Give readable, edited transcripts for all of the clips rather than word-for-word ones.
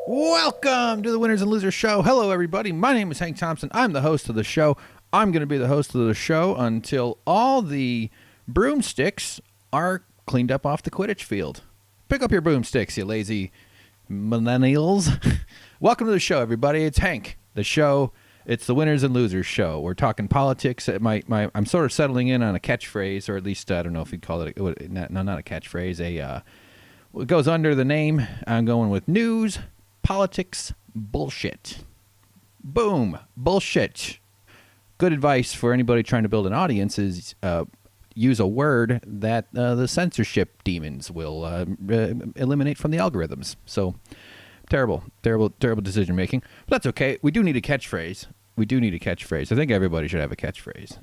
Welcome to the Winners and Losers Show. Hello, everybody. My name is Hank Thompson. I'm the host of the show. I'm going to be the host of the show until all the broomsticks are cleaned up off the Quidditch field. Pick up your broomsticks, you lazy millennials. Welcome to the show, everybody. It's Hank. The show, it's the Winners and Losers Show. We're talking politics. I'm sort of settling in on a catchphrase, or at least, I don't know if you'd call it, not a catchphrase, it goes under the name. I'm going with news, politics, bullshit. Boom. Bullshit. Good advice for anybody trying to build an audience is use a word that the censorship demons will eliminate from the algorithms. So terrible decision making. But that's okay. We do need a catchphrase. I think everybody should have a catchphrase.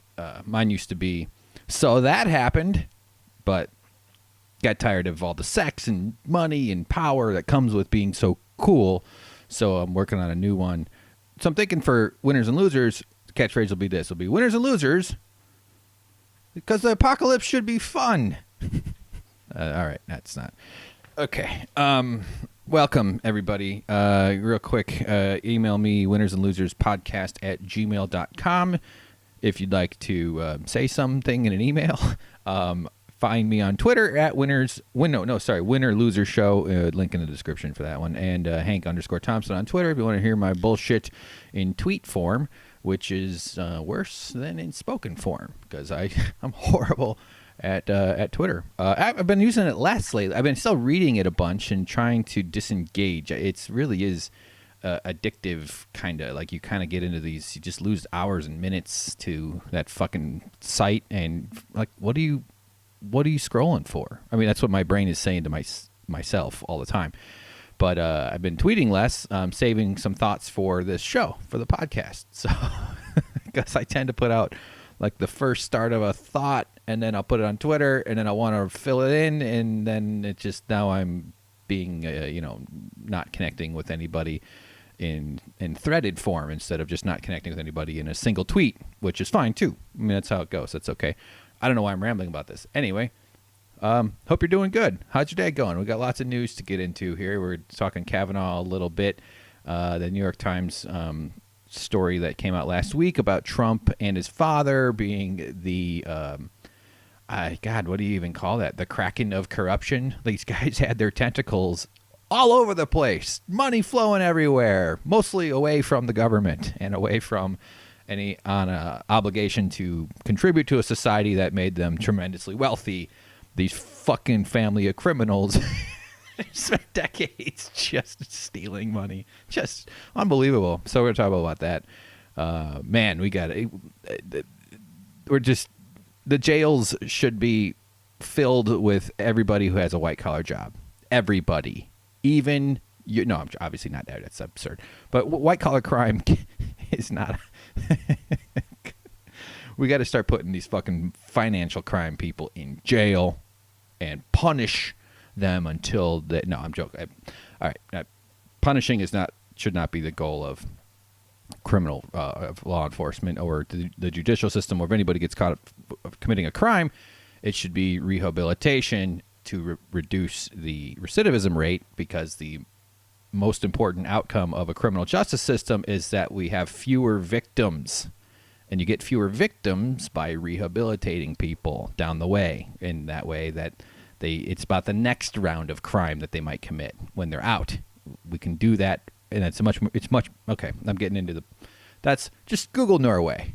Mine used to be, so that happened, but got tired of all the sex and money and power that comes with being so cool. So I'm working on a new one. So I'm thinking for winners and losers, the catchphrase will be this. It'll be winners and losers because the apocalypse should be fun. All right. That's not. Okay. Welcome, everybody. Real quick, email me winnersandloserspodcast@gmail.com if you'd like to say something in an email. Find me on Twitter at Winner Loser Show. Link in the description for that one. And Hank_Thompson on Twitter if you want to hear my bullshit in tweet form, which is worse than in spoken form because I'm horrible at Twitter. I've been using it less lately. I've been still reading it a bunch and trying to disengage. It really is addictive, kind of. Like you kind of get into these, you just lose hours and minutes to that fucking site. And like, what are you scrolling for? I mean, that's what my brain is saying to myself all the time. But I've been tweeting less, saving some thoughts for this show, for the podcast. So because I tend to put out like the first start of a thought, and then I'll put it on Twitter, and then I want to fill it in, and then it just, now I'm being, not connecting with anybody in threaded form instead of just not connecting with anybody in a single tweet, which is fine too. I mean, that's how it goes. That's okay. I don't know why I'm rambling about this. Anyway, hope you're doing good. How's your day going? We got lots of news to get into here. We're talking Kavanaugh a little bit. The New York Times story that came out last week about Trump and his father being the, God, what do you even call that? The Kraken of corruption. These guys had their tentacles all over the place. Money flowing everywhere, mostly away from the government and away from any obligation to contribute to a society that made them tremendously wealthy. These fucking family of criminals spent decades just stealing money. Just unbelievable. So we're talking about that. Man, the jails should be filled with everybody who has a white collar job. Everybody. Even you. No, I'm obviously not there. That's absurd. But white collar crime is not. We got to start putting these fucking financial crime people in jail and punish them until they. No, I'm joking. All right, punishing should not be the goal of criminal of law enforcement or the judicial system. Or if anybody gets caught of committing a crime, it should be rehabilitation to reduce the recidivism rate, because the most important outcome of a criminal justice system is that we have fewer victims, and you get fewer victims by rehabilitating people down the way. In that way, that it's about the next round of crime that they might commit when they're out. We can do that, and it's much. Okay, I'm getting into that's just Google Norway.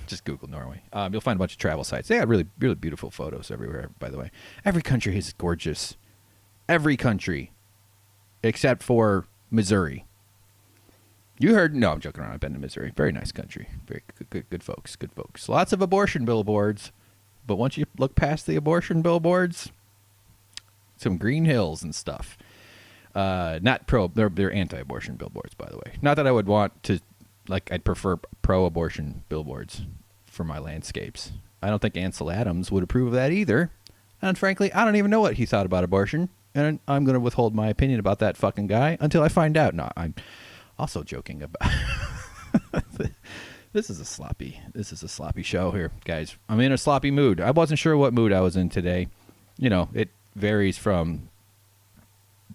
Just Google Norway. You'll find a bunch of travel sites. They have really, really beautiful photos everywhere, by the way. Every country is gorgeous. Every country. Except for Missouri. You heard? No, I'm joking around. I've been to Missouri. Very nice country. Very good folks. Good folks. Lots of abortion billboards. But once you look past the abortion billboards, some green hills and stuff. Not pro. They're anti-abortion billboards, by the way. Not that I would want to. I'd prefer pro-abortion billboards for my landscapes. I don't think Ansel Adams would approve of that either. And frankly, I don't even know what he thought about abortion. And I'm going to withhold my opinion about that fucking guy until I find out. No, I'm also joking about This is a sloppy show here, guys. I'm in a sloppy mood. I wasn't sure what mood I was in today. You know, it varies from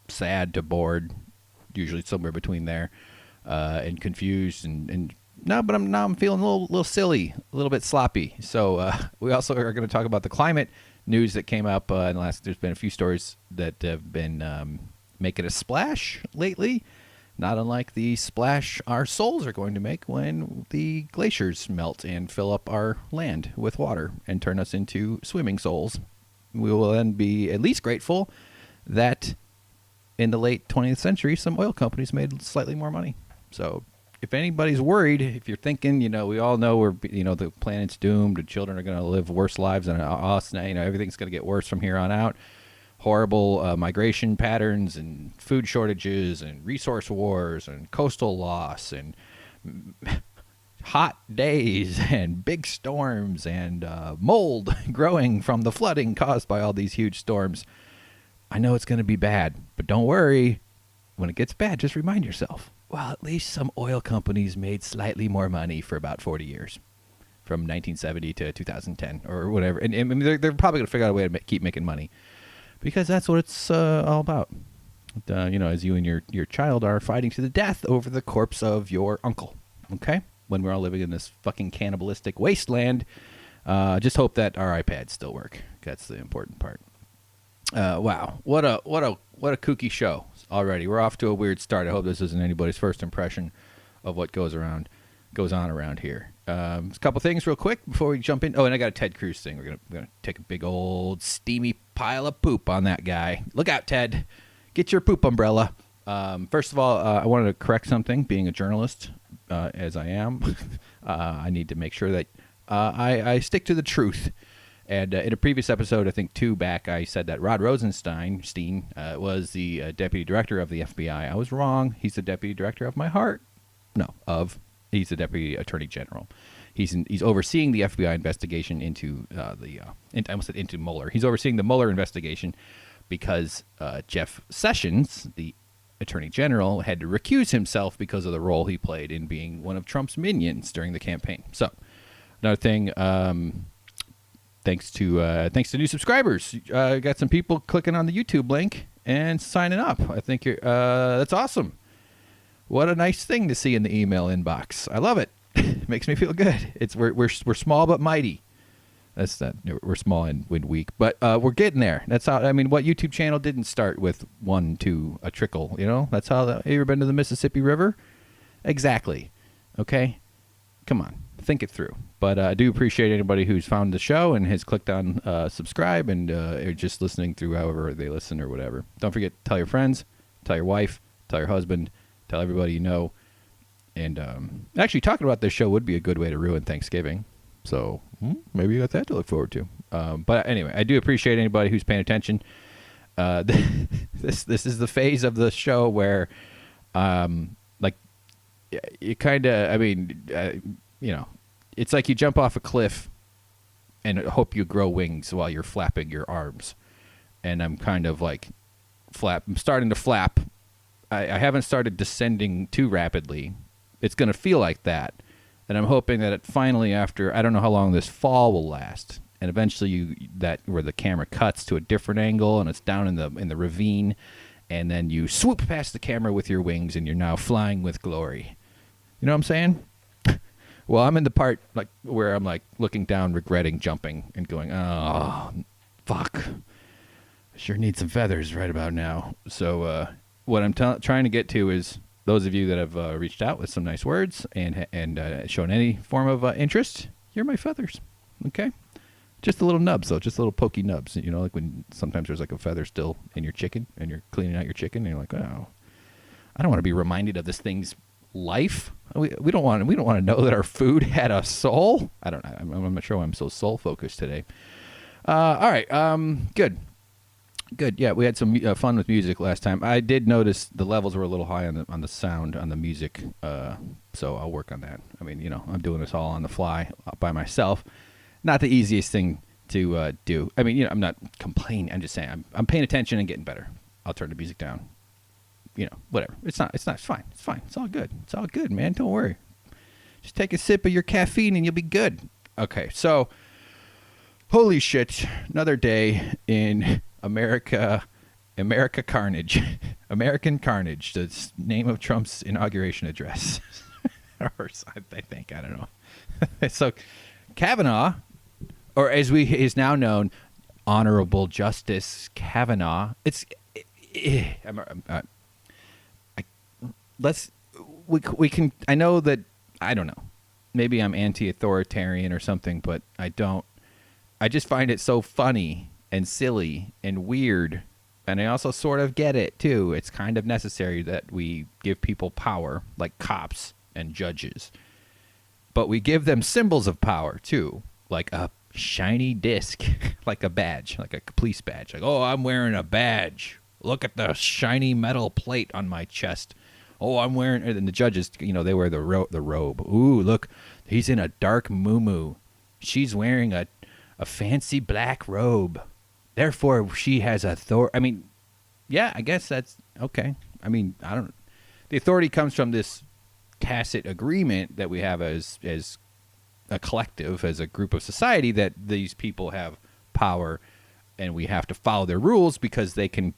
sad to bored usually somewhere between there, and confused and no, but I'm feeling a little silly, a little bit sloppy. So we also are going to talk about the climate news that came up in the last. There's been a few stories that have been making a splash lately, not unlike the splash our souls are going to make when the glaciers melt and fill up our land with water and turn us into swimming souls. We will then be at least grateful that in the late 20th century, some oil companies made slightly more money. So if anybody's worried, if you're thinking, we all know the planet's doomed, the children are going to live worse lives than us, everything's going to get worse from here on out. Horrible migration patterns and food shortages and resource wars and coastal loss and hot days and big storms and mold growing from the flooding caused by all these huge storms. I know it's going to be bad, but don't worry. When it gets bad, just remind yourself, well, at least some oil companies made slightly more money for about 40 years, from 1970 to 2010 or whatever. And I mean, they're probably going to figure out a way to keep making money, because that's what it's all about. As you and your child are fighting to the death over the corpse of your uncle, okay? When we're all living in this fucking cannibalistic wasteland, just hope that our iPads still work. That's the important part. Wow, what a kooky show already. We're off to a weird start. I hope this isn't anybody's first impression of what goes on around here. A couple things real quick before we jump in. Oh, and I got a Ted Cruz thing. We're gonna take a big old steamy pile of poop on that guy. Look out, Ted. Get your poop umbrella. First of all, I wanted to correct something. Being a journalist, as I am, I need to make sure that I stick to the truth. And in a previous episode, I think 2 back, I said that Rod Rosenstein was the deputy director of the FBI. I was wrong. He's the deputy director of my heart. He's the deputy attorney general. He's overseeing the FBI investigation into I almost said into Mueller. He's overseeing the Mueller investigation because Jeff Sessions, the attorney general, had to recuse himself because of the role he played in being one of Trump's minions during the campaign. So, another thing. Thanks to new subscribers. Got some people clicking on the YouTube link and signing up. I think that's awesome. What a nice thing to see in the email inbox. I love it. Makes me feel good. We're small but mighty. That's that. We're small and weak, but we're getting there. That's how. I mean, what YouTube channel didn't start with 1 to a trickle? That's how. Have you ever been to the Mississippi River? Exactly. Okay. Come on. Think it through. But I do appreciate anybody who's found the show and has clicked on subscribe and are just listening through however they listen or whatever. Don't forget to tell your friends, tell your wife, tell your husband, tell everybody you know. And actually, talking about this show would be a good way to ruin Thanksgiving. So maybe you got that to look forward to. But anyway, I do appreciate anybody who's paying attention. This is the phase of the show where, you kind of, it's like you jump off a cliff and hope you grow wings while you're flapping your arms. And I'm kind of like I'm starting to flap. I haven't started descending too rapidly. It's going to feel like that. And I'm hoping that it finally, after, I don't know how long this fall will last, and eventually where the camera cuts to a different angle and it's down in the ravine, and then you swoop past the camera with your wings and you're now flying with glory. You know what I'm saying? Well, I'm in the part where I'm looking down, regretting jumping and going, oh, fuck. I sure need some feathers right about now. So what I'm trying to get to is those of you that have reached out with some nice words and shown any form of interest, you're my feathers. Okay? Just a little nubs, though. Just little pokey nubs. Like when sometimes there's a feather still in your chicken and you're cleaning out your chicken and you're like, oh, I don't want to be reminded of this thing's life. We don't want to know that our food had a soul. I don't know. I'm not sure why I'm so soul focused today. All right. Good. Yeah, we had some fun with music last time. I did notice the levels were a little high on the sound on the music. So I'll work on that. I mean, I'm doing this all on the fly by myself. Not the easiest thing to do. I mean, I'm not complaining. I'm just saying I'm paying attention and getting better. I'll turn the music down. Whatever. It's fine. It's fine. It's all good. It's all good, man. Don't worry. Just take a sip of your caffeine and you'll be good. Okay. So, holy shit. Another day in America America Carnage. American Carnage, the name of Trump's inauguration address. Or I think, I don't know. So Kavanaugh, or as is now known, Honorable Justice Kavanaugh. We can. I know that, I don't know. Maybe I'm anti-authoritarian or something, but I don't. I just find it so funny and silly and weird. And I also sort of get it, too. It's kind of necessary that we give people power, like cops and judges. But we give them symbols of power, too, like a shiny disc, like a badge, like a police badge. Like, oh, I'm wearing a badge. Look at the shiny metal plate on my chest. Oh, I'm wearing... And the judges, they wear the robe. Ooh, look, he's in a dark muumuu. She's wearing a fancy black robe. Therefore, she has authority. I mean, yeah, I guess that's okay. I mean, I don't. The authority comes from this tacit agreement that we have as a collective, as a group of society, that these people have power, and we have to follow their rules because they can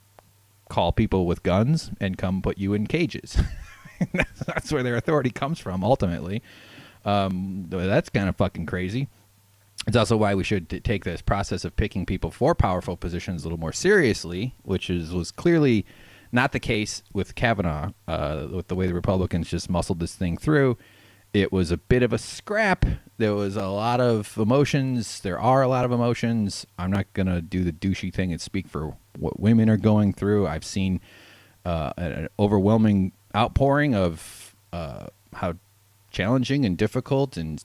call people with guns and come put you in cages. That's where their authority comes from, ultimately. That's kind of fucking crazy. It's also why we should take this process of picking people for powerful positions a little more seriously, which was clearly not the case with Kavanaugh, with the way the Republicans just muscled this thing through. It was a bit of a scrap. There was a lot of emotions. There are a lot of emotions. I'm not going to do the douchey thing and speak for what women are going through. I've seen an overwhelming outpouring of how challenging and difficult and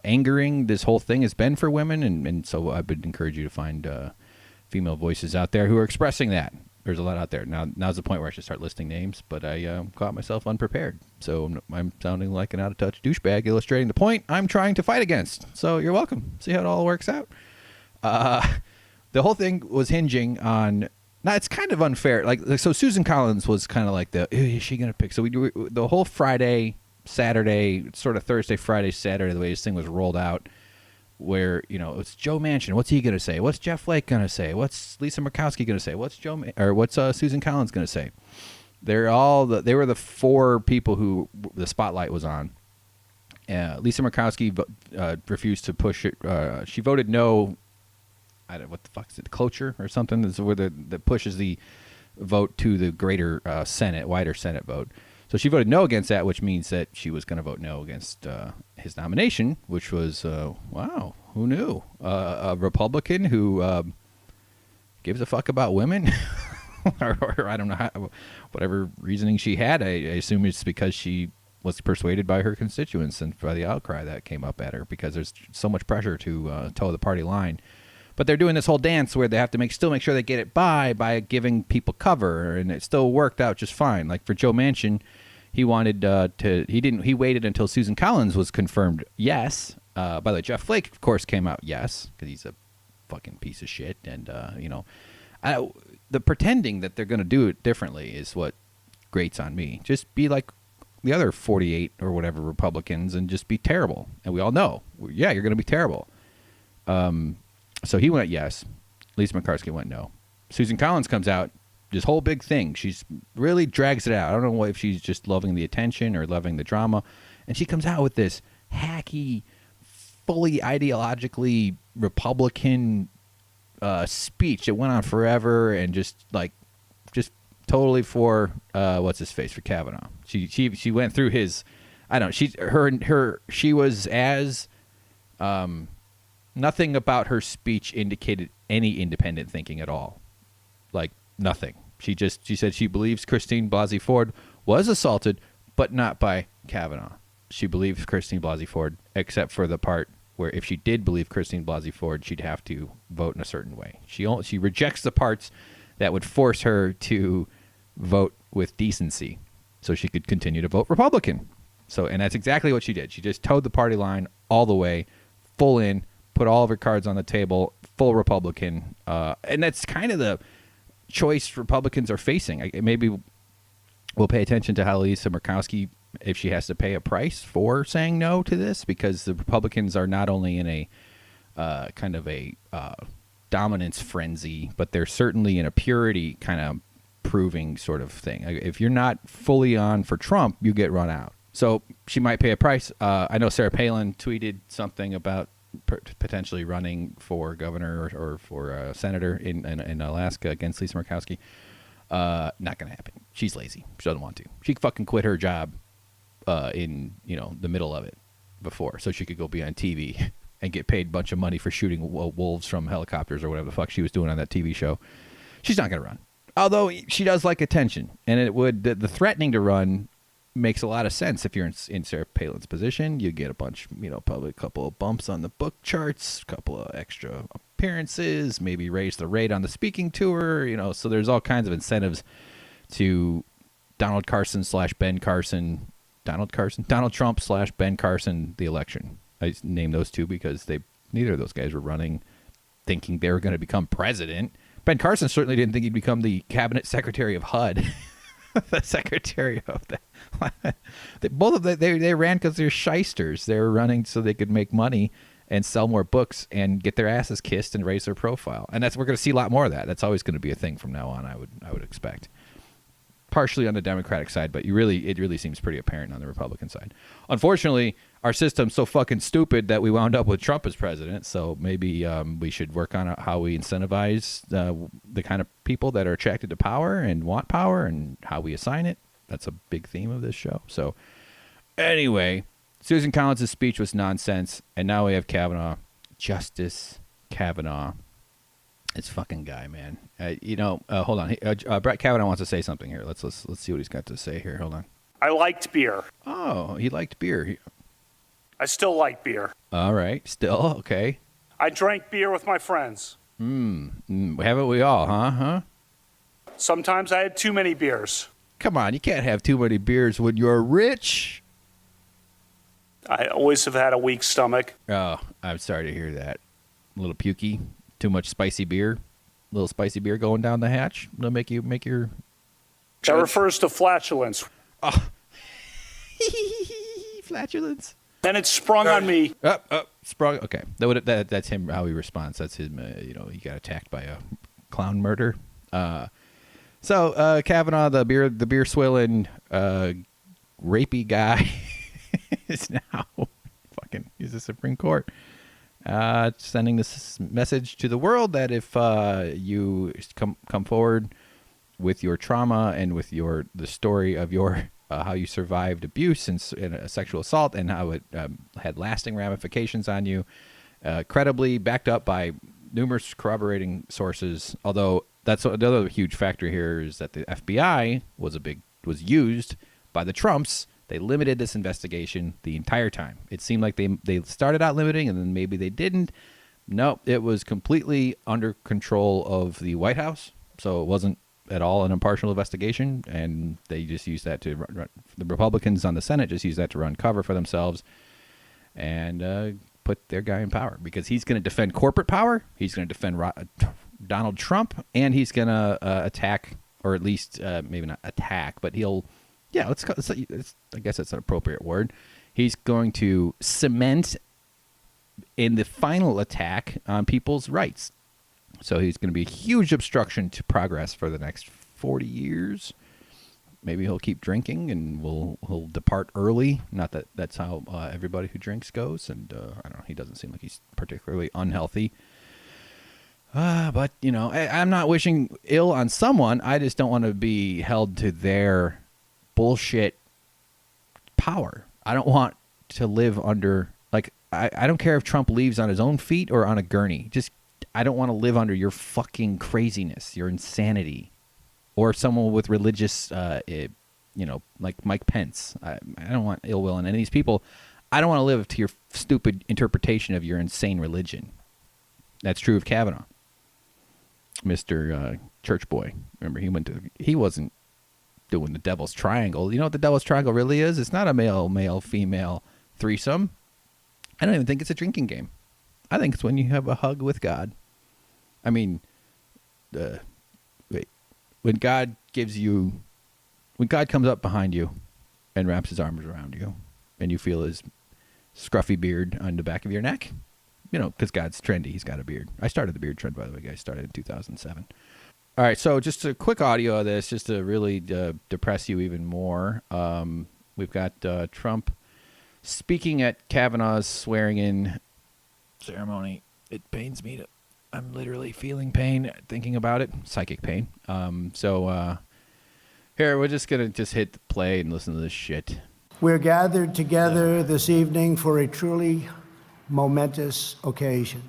angering this whole thing has been for women, and so I would encourage you to find female voices out there who are expressing that. There's a lot out there. Now's the point where I should start listing names, but I caught myself unprepared, so I'm sounding like an out-of-touch douchebag, illustrating the point I'm trying to fight against. So you're welcome. See how it all works out. The whole thing was hinging on... Now, it's kind of unfair. So Susan Collins was kind of like is she going to pick? So we do the whole Friday... Saturday, sort of Thursday, Friday, Saturday, the way this thing was rolled out, where, it's Joe Manchin. What's he going to say? What's Jeff Flake going to say? What's Lisa Murkowski going to say? What's Susan Collins going to say? They were the four people who the spotlight was on. Lisa Murkowski refused to push it. She voted no. I don't know, what the fuck is it? Cloture or something? That's where that pushes the vote to the greater Senate, wider Senate vote. So she voted no against that, which means that she was going to vote no against his nomination, which was, wow, who knew? A Republican who gives a fuck about women? or I don't know, whatever reasoning she had. I assume it's because she was persuaded by her constituents and by the outcry that came up at her, because there's so much pressure to toe the party line. But they're doing this whole dance where they have to still make sure they get it by giving people cover, and it still worked out just fine. Like for Joe Manchin, he wanted he waited until Susan Collins was confirmed yes. By the way, Jeff Flake, of course, came out yes, because he's a fucking piece of shit. And, the pretending that they're going to do it differently is what grates on me. Just be like the other 48 or whatever Republicans and just be terrible. And we all know, yeah, you're going to be terrible. So he went yes. Lisa Murkowski went no. Susan Collins comes out, this whole big thing. She's really drags it out. I don't know if she's just loving the attention or loving the drama. And she comes out with this hacky, fully ideologically Republican speech that went on forever and just totally for what's his face, for Kavanaugh. She went through his, I don't know. She was as nothing about her speech indicated any independent thinking at all. Like nothing. She said she believes Christine Blasey Ford was assaulted, but not by Kavanaugh. She believes Christine Blasey Ford, except for the part where if she did believe Christine Blasey Ford, she'd have to vote in a certain way. She rejects the parts that would force her to vote with decency, so she could continue to vote Republican. And that's exactly what she did. She just towed the party line all the way, full in, put all of her cards on the table, full Republican. And that's kind of the choice Republicans are facing. Maybe we'll pay attention to how Lisa Murkowski, if she has to pay a price for saying no to this, because the Republicans are not only in a kind of a dominance frenzy, but they're certainly in a purity kind of proving sort of thing. If you're not fully on for Trump, you get run out. So she might pay a price. I know Sarah Palin tweeted something about potentially running for governor or for senator in Alaska against Lisa Murkowski. Not going to happen. She's lazy. She doesn't want to. She fucking quit her job in the middle of it before, so she could go be on TV and get paid a bunch of money for shooting wolves from helicopters or whatever the fuck she was doing on that TV show. She's not going to run. Although she does like attention, and it would the threatening to run makes a lot of sense. If you're in Sarah Palin's position, you get a bunch, probably a couple of bumps on the book charts, a couple of extra appearances, maybe raise the rate on the speaking tour, so there's all kinds of incentives to Donald Trump / Ben Carson, the election. I named those two because neither of those guys were running thinking they were going to become president. Ben Carson certainly didn't think he'd become the cabinet secretary of HUD. The secretary of that. Both of them, they ran because they're shysters. They were running so they could make money and sell more books and get their asses kissed and raise their profile. And we're going to see a lot more of that. That's always going to be a thing from now on, I would expect. Partially on the Democratic side, but it really seems pretty apparent on the Republican side. Unfortunately, our system's so fucking stupid that we wound up with Trump as president. So maybe we should work on how we incentivize the kind of people that are attracted to power and want power, and how we assign it. That's a big theme of this show. So anyway, Susan Collins' speech was nonsense, and now we have Kavanaugh, Justice Kavanaugh. It's fucking guy, man. Hold on. Brett Kavanaugh wants to say something here. Let's see what he's got to say here. Hold on. I liked beer. Oh, he liked beer. I still like beer. All right. Still? Okay. I drank beer with my friends. Haven't we all, huh? Sometimes I had too many beers. Come on. You can't have too many beers when you're rich. I always have had a weak stomach. Oh, I'm sorry to hear that. A little pukey. Too much spicy beer. A little spicy beer going down the hatch. It'll make your... That refers to flatulence. Oh. Flatulence. Then it sprung on me. Sprung. Okay. That's him, how he responds. That's him, he got attacked by a clown murder. So Kavanaugh, the beer swilling, rapey guy is now he's the Supreme Court. Sending this message to the world that if you come forward with your trauma and with the story of your how you survived abuse and a sexual assault, and how it had lasting ramifications on you, credibly backed up by numerous corroborating sources. Although that's another huge factor here, is that the FBI was used by the Trumps. They limited this investigation the entire time. It seemed like they started out limiting, and then maybe they didn't. No, it was completely under control of the White House, so it wasn't at all an impartial investigation, and they just used that to run. The Republicans on the Senate just used that to run cover for themselves and put their guy in power, because he's going to defend corporate power, he's going to defend Donald Trump, and he's going to attack, or at least maybe not attack, but he'll... Yeah, I guess that's an appropriate word. He's going to cement in the final attack on people's rights. So he's going to be a huge obstruction to progress for the next 40 years. Maybe he'll keep drinking and he'll depart early. Not that that's how everybody who drinks goes. And I don't know, he doesn't seem like he's particularly unhealthy. But, I'm not wishing ill on someone. I just don't want to be held to their bullshit power. I don't want to live under, I don't care if Trump leaves on his own feet or on a gurney. I don't want to live under your fucking craziness, your insanity, or someone with religious, like Mike Pence. I don't want ill will on any of these people. I don't want to live to your stupid interpretation of your insane religion. That's true of Kavanaugh. Mr. Church Boy. Remember, he wasn't doing the Devil's Triangle. You know what the Devil's Triangle really is? It's not a male, female threesome. I don't even think it's a drinking game. I think it's when you have a hug with God. I mean, when God comes up behind you and wraps his arms around you, and you feel his scruffy beard on the back of your neck, because God's trendy. He's got a beard. I started the beard trend, by the way, guys. Started in 2007. All right, so just a quick audio of this, just to really depress you even more. We've got Trump speaking at Kavanaugh's swearing-in ceremony. It pains me I'm literally feeling pain thinking about it, psychic pain. Here, we're just going to hit play and listen to this shit. We're gathered together this evening for a truly momentous occasion.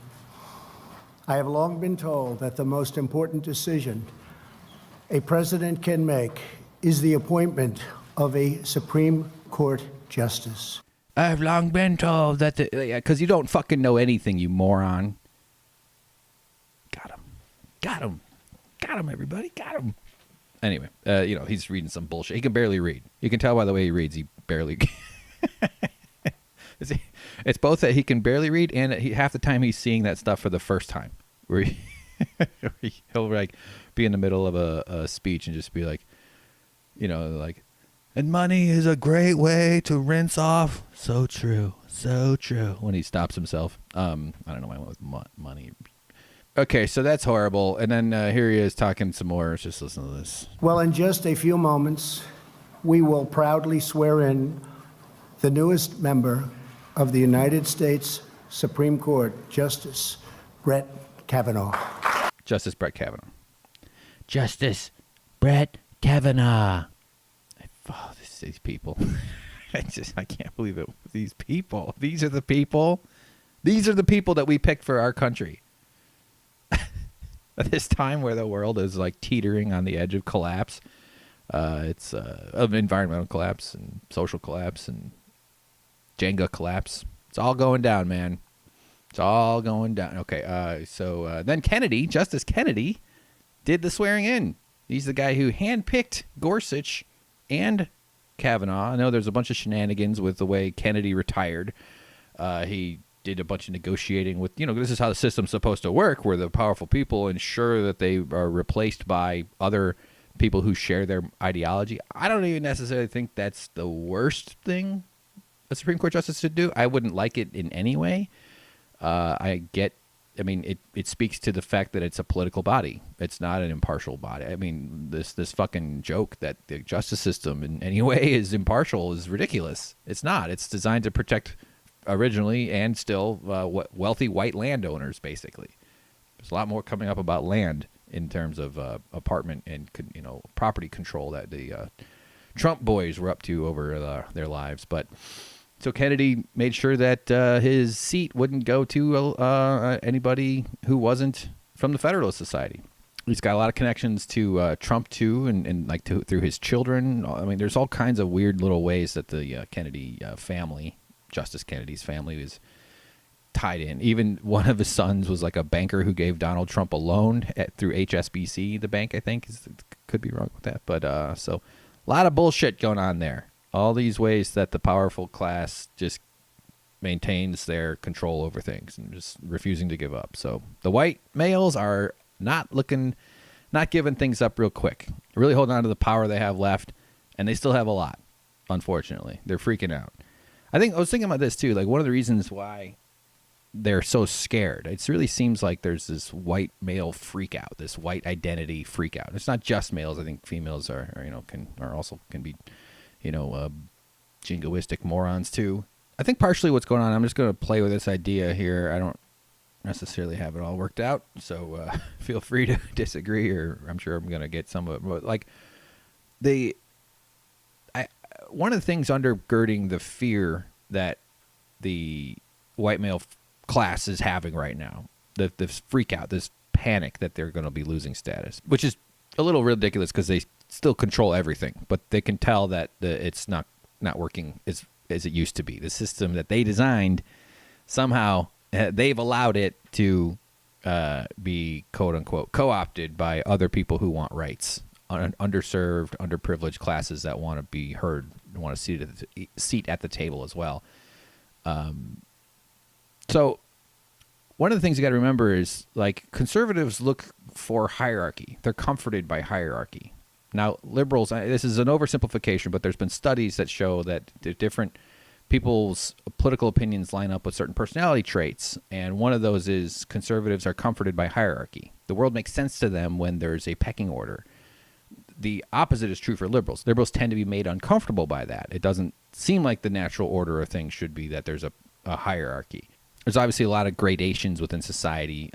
I have long been told that the most important decision a president can make is the appointment of a Supreme Court justice. I've long been told that because you don't fucking know anything, you moron. Got him, everybody, got him. Anyway, he's reading some bullshit. He can barely read. You can tell by the way he reads, he barely. It's both that he can barely read and half the time he's seeing that stuff for the first time. Where he'll like be in the middle of a speech and just be like, and money is a great way to rinse off. So true, so true. When he stops himself, I don't know why I went with money. Okay, so that's horrible. And then here he is talking some more. Let's just listen to this. Well, in just a few moments, we will proudly swear in the newest member of the United States Supreme Court, Justice Brett Kavanaugh. Justice Brett Kavanaugh. Justice Brett Kavanaugh. Oh, these people. I can't believe it. These people. These are the people. These are the people that we picked for our country. At this time where the world is like teetering on the edge of collapse, it's of environmental collapse and social collapse and Jenga collapse. It's all going down, man. It's all going down. Okay, so then Kennedy, Justice Kennedy, did the swearing in. He's the guy who handpicked Gorsuch and Kavanaugh. I know there's a bunch of shenanigans with the way Kennedy retired. He did a bunch of negotiating with, this is how the system's supposed to work, where the powerful people ensure that they are replaced by other people who share their ideology. I don't even necessarily think that's the worst thing a Supreme Court justice should do. I wouldn't like it in any way. It speaks to the fact that it's a political body. It's not an impartial body. I mean, this fucking joke that the justice system in any way is impartial is ridiculous. It's not. It's designed to protect originally and still wealthy white landowners, basically. There's a lot more coming up about land in terms of apartment and property control that the Trump boys were up to over their lives. But so Kennedy made sure that his seat wouldn't go to anybody who wasn't from the Federalist Society. He's got a lot of connections to Trump too, and through his children. I mean, there's all kinds of weird little ways that the Kennedy family, Justice Kennedy's family, was tied in. Even one of his sons was like a banker who gave Donald Trump a loan through HSBC, the bank, I think. Could be wrong with that. But so a lot of bullshit going on there. All these ways that the powerful class just maintains their control over things and just refusing to give up. So the white males are not giving things up real quick. Really holding on to the power they have left, and they still have a lot, unfortunately. They're freaking out. I was thinking about this too. Like, one of the reasons why they're so scared, it really seems like there's this white male freak out, this white identity freak out. It's not just males. I think females can be jingoistic morons too. I think partially what's going on, I'm just going to play with this idea here. I don't necessarily have it all worked out, so feel free to disagree, or I'm sure I'm going to get some of it. But one of the things undergirding the fear that the white male class is having right now, this freak out, this panic that they're going to be losing status, which is a little ridiculous because they still control everything, but they can tell that it's not working as it used to be. The system that they designed, somehow they've allowed it to be, quote unquote, co-opted by other people who want rights, underserved, underprivileged classes that want to be heard, want a seat at the table as well. So one of the things you got to remember is, like, conservatives look for hierarchy. They're comforted by hierarchy. Now, liberals, this is an oversimplification, but there's been studies that show that the different people's political opinions line up with certain personality traits, and one of those is conservatives are comforted by hierarchy. The world makes sense to them when there's a pecking order. The opposite is true for liberals. Liberals tend to be made uncomfortable by that. It doesn't seem like the natural order of things should be that there's a hierarchy. There's obviously a lot of gradations within society,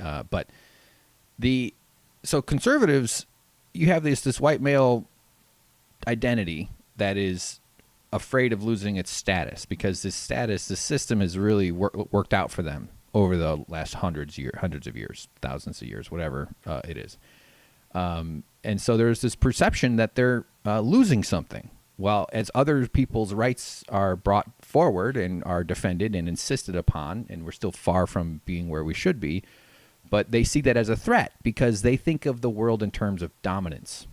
so conservatives, you have this white male identity that is afraid of losing its status, because this system has really worked out for them over the last hundreds of years, thousands of years, whatever it is. And so there's this perception that they're losing something. While as other people's rights are brought forward and are defended and insisted upon, and we're still far from being where we should be, but they see that as a threat because they think of the world in terms of dominance.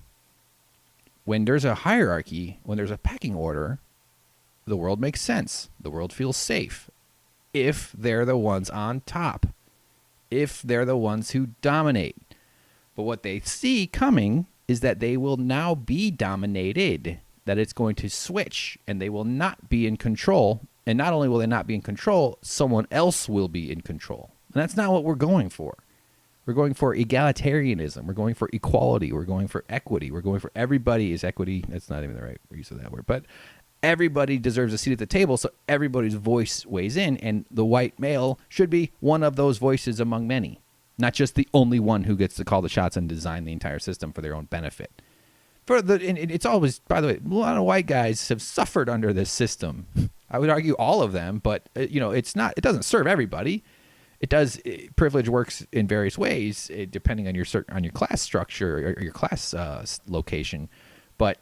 When there's a hierarchy, when there's a pecking order, the world makes sense. The world feels safe if they're the ones on top, if they're the ones who dominate. But what they see coming is that they will now be dominated, that it's going to switch, and they will not be in control. And not only will they not be in control, someone else will be in control. And that's not what we're going for. We're going for egalitarianism. We're going for equality. We're going for equity. We're going for everybody is equity. That's not even the right use of that word. But everybody deserves a seat at the table, so everybody's voice weighs in, and the white male should be one of those voices among many, not just the only one who gets to call the shots and design the entire system for their own benefit. And it's always, by the way, a lot of white guys have suffered under this system. I would argue all of them, but it doesn't serve everybody. It does. Privilege works in various ways, depending on your class structure or your class location. But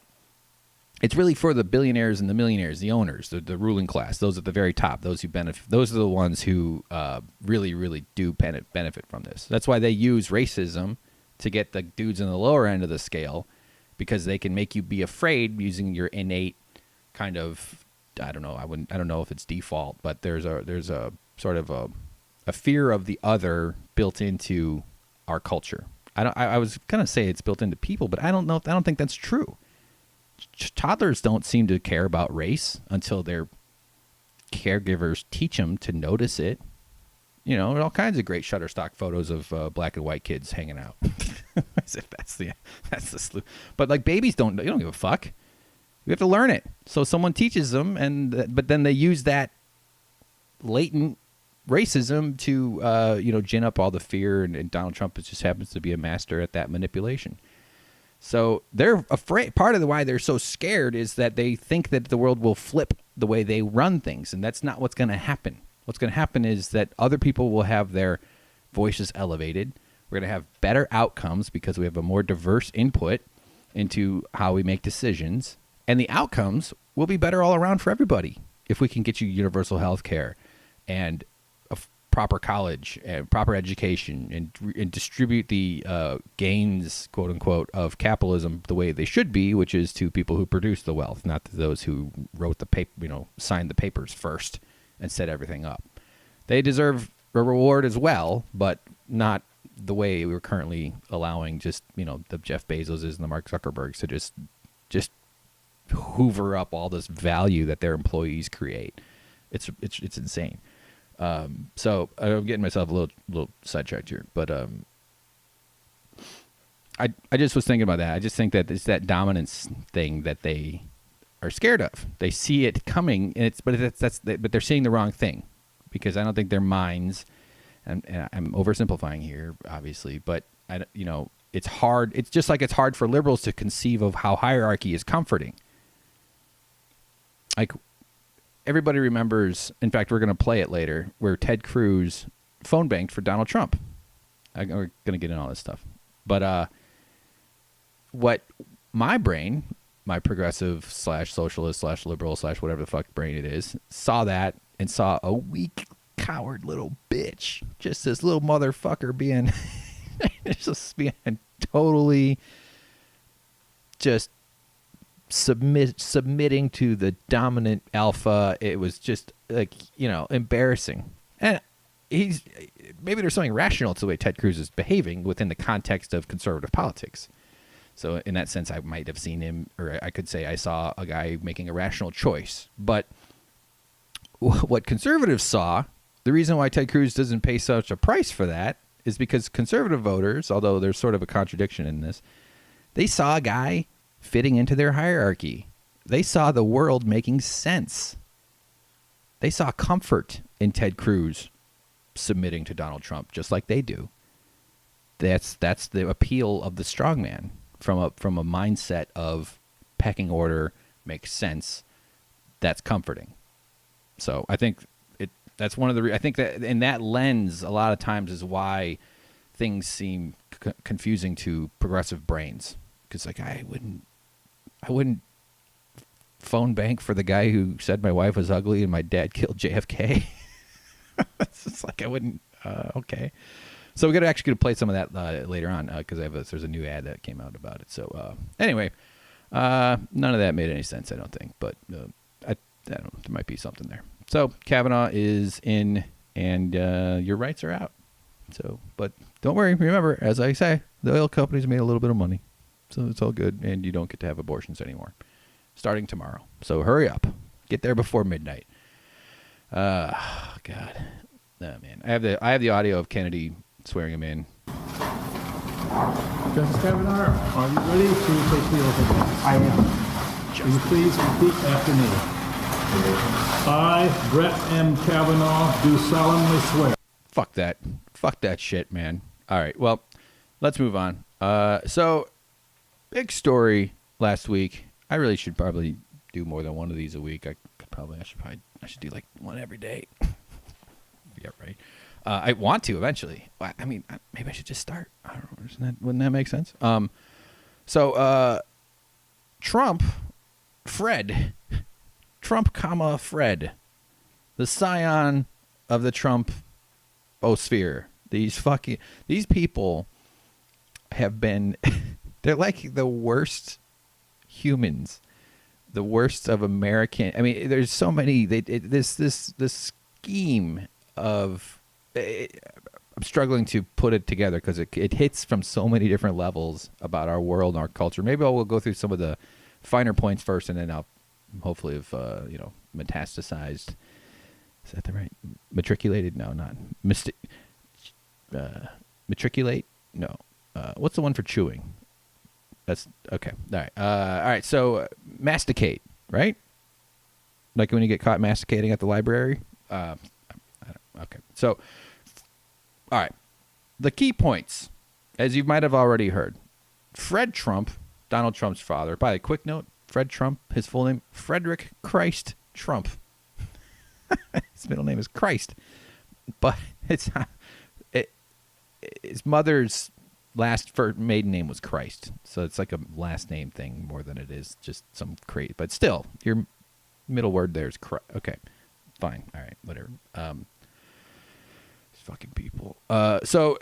it's really for the billionaires and the millionaires, the owners, the ruling class. Those at the very top, those who benefit. Those are the ones who really, really do benefit from this. That's why they use racism to get the dudes in the lower end of the scale, because they can make you be afraid using your innate kind of, I don't know if it's default, but there's a sort of a fear of the other built into our culture. I was gonna say it's built into people, but I don't know. I don't think that's true. Toddlers don't seem to care about race until their caregivers teach them to notice it. There are all kinds of great Shutterstock photos of black and white kids hanging out. As if that's the slew. But like babies don't give a fuck. We have to learn it. So someone teaches them, but then they use that latent racism to gin up all the fear, and Donald Trump just happens to be a master at that manipulation. So they're afraid. Part of why they're so scared is that they think that the world will flip the way they run things, and that's not what's going to happen. What's going to happen is that other people will have their voices elevated. We're going to have better outcomes because we have a more diverse input into how we make decisions, and the outcomes will be better all around for everybody if we can get you universal health care and a proper college and proper education, and distribute the gains, quote unquote, of capitalism the way they should be, which is to people who produce the wealth, not to those who wrote the paper, signed the papers first and set everything up. They deserve a reward as well, but not the way we're currently allowing just the Jeff Bezoses and the Mark Zuckerbergs to just hoover up all this value that their employees create. It's insane. So I'm getting myself a little sidetracked here, but I just was thinking about that. I just think that it's that dominance thing that they are scared of. They see it coming, and but they're seeing the wrong thing, because I don't think their minds, and I'm oversimplifying here, obviously, but it's hard. It's just like it's hard for liberals to conceive of how hierarchy is comforting. Like, everybody remembers, in fact, we're going to play it later, where Ted Cruz phone banked for Donald Trump. We're going to get into all this stuff. But what my brain, my progressive / socialist / liberal / whatever the fuck brain it is, saw that and saw a weak, coward little bitch. Just this little motherfucker being totally just submitting to the dominant alpha. It was just embarrassing. And maybe there's something rational to the way Ted Cruz is behaving within the context of conservative politics. So in that sense, I might have seen him, or I could say I saw a guy making a rational choice. But what conservatives saw, the reason why Ted Cruz doesn't pay such a price for that is because conservative voters, although there's sort of a contradiction in this, they saw a guy fitting into their hierarchy. They saw the world making sense. They saw comfort in Ted Cruz submitting to Donald Trump, just like they do. That's the appeal of the strongman from a mindset of pecking order, makes sense. That's comforting. So I think that's one of the. I think that in that lens, a lot of times is why things seem confusing to progressive brains. Because like I wouldn't phone bank for the guy who said my wife was ugly and my dad killed JFK. It's just like I wouldn't. Okay, so we're gonna actually play some of that later on because there's a new ad that came out about it. So anyway, none of that made any sense, I don't think, but I don't know, there might be something there. So Kavanaugh is in, and your rights are out. So, but don't worry. Remember, as I say, the oil companies made a little bit of money, so it's all good, and you don't get to have abortions anymore, starting tomorrow. So hurry up, get there before midnight. God, oh, man, I have the audio of Kennedy swearing him in. Justice Kavanaugh, are you ready to take the oath of office? I am. Will you please repeat after me? I, Brett M. Kavanaugh, do solemnly swear. Fuck that shit, man. All right, well, let's move on. So, big story last week. I really should probably do more than one of these a week. I should do like one every day. Yeah, right. I want to eventually. I mean, maybe I should just start. I don't know. Wouldn't that make sense? So, Trump, comma Fred, the scion of the Trump osphere. These people have been, they're like the worst humans, the worst of American. I mean, there's so many. This scheme of. I'm struggling to put it together because it hits from so many different levels about our world and our culture. Maybe we'll go through some of the finer points first, and then I'll hopefully have metastasized. Is that the right? Matriculated? No, not matriculate. No. What's the one for chewing? That's okay. All right. All right. So masticate, right? Like when you get caught masticating at the library. Okay. So, all right. The key points, as you might have already heard, Fred Trump, Donald Trump's father. By the quick note, Fred Trump, his full name, Frederick Christ Trump. His middle name is Christ, but it's not. His mother's maiden name was Christ, so it's like a last name thing more than it is just some crazy. But still, your middle word there is Christ. Okay, fine, all right, whatever. Fucking people. So,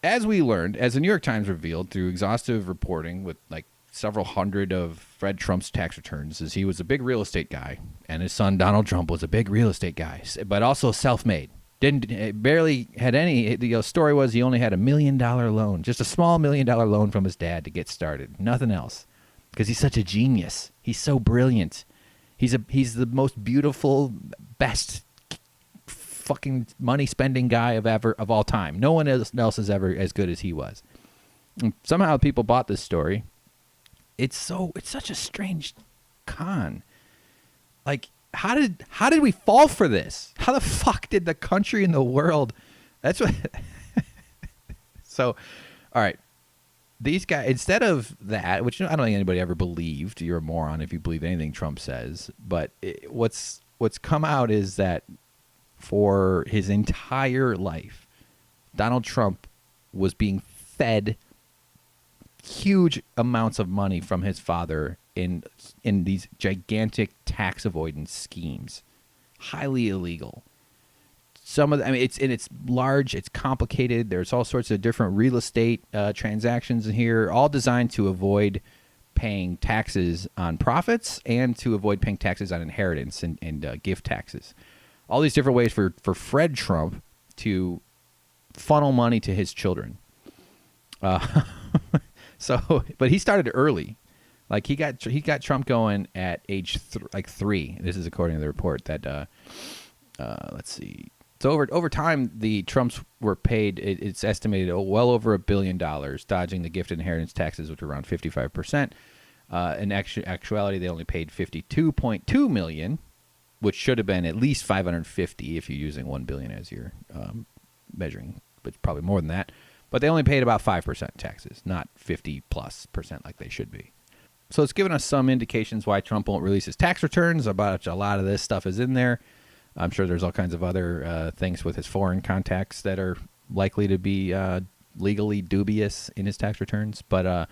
as we learned, as the New York Times revealed through exhaustive reporting with like several hundred of Fred Trump's tax returns, is he was a big real estate guy, and his son Donald Trump was a big real estate guy, but also self-made. Barely had any. The story was he only had $1 million loan, just a small $1 million loan from his dad to get started. Nothing else, because he's such a genius. He's so brilliant. He's the most beautiful, best fucking money spending guy of all time. No one else is ever as good as he was. And somehow people bought this story. It's such a strange con. Like, how did we fall for this? How the fuck did the country and the world? That's what. So, all right, these guys, instead of that, which I don't think anybody ever believed. You're a moron if you believe anything Trump says. But what's come out is that for his entire life, Donald Trump was being fed huge amounts of money from his father in these gigantic tax avoidance schemes, highly illegal. It's large, it's complicated. There's all sorts of different real estate transactions in here, all designed to avoid paying taxes on profits and to avoid paying taxes on inheritance and gift taxes. All these different ways for Fred Trump to funnel money to his children. So, but he started early. Like he got Trump going at age 3. This is according to the report that let's see. So over time, the Trumps were paid. It's estimated well over $1 billion, dodging the gift and inheritance taxes, which were around 55%. In actuality, they only paid $52.2 million, which should have been at least $550 if you're using $1 billion as your measuring, but probably more than that. But they only paid about 5% taxes, not 50+% like they should be. So it's given us some indications why Trump won't release his tax returns. About a lot of this stuff is in there. I'm sure there's all kinds of other things with his foreign contacts that are likely to be legally dubious in his tax returns. But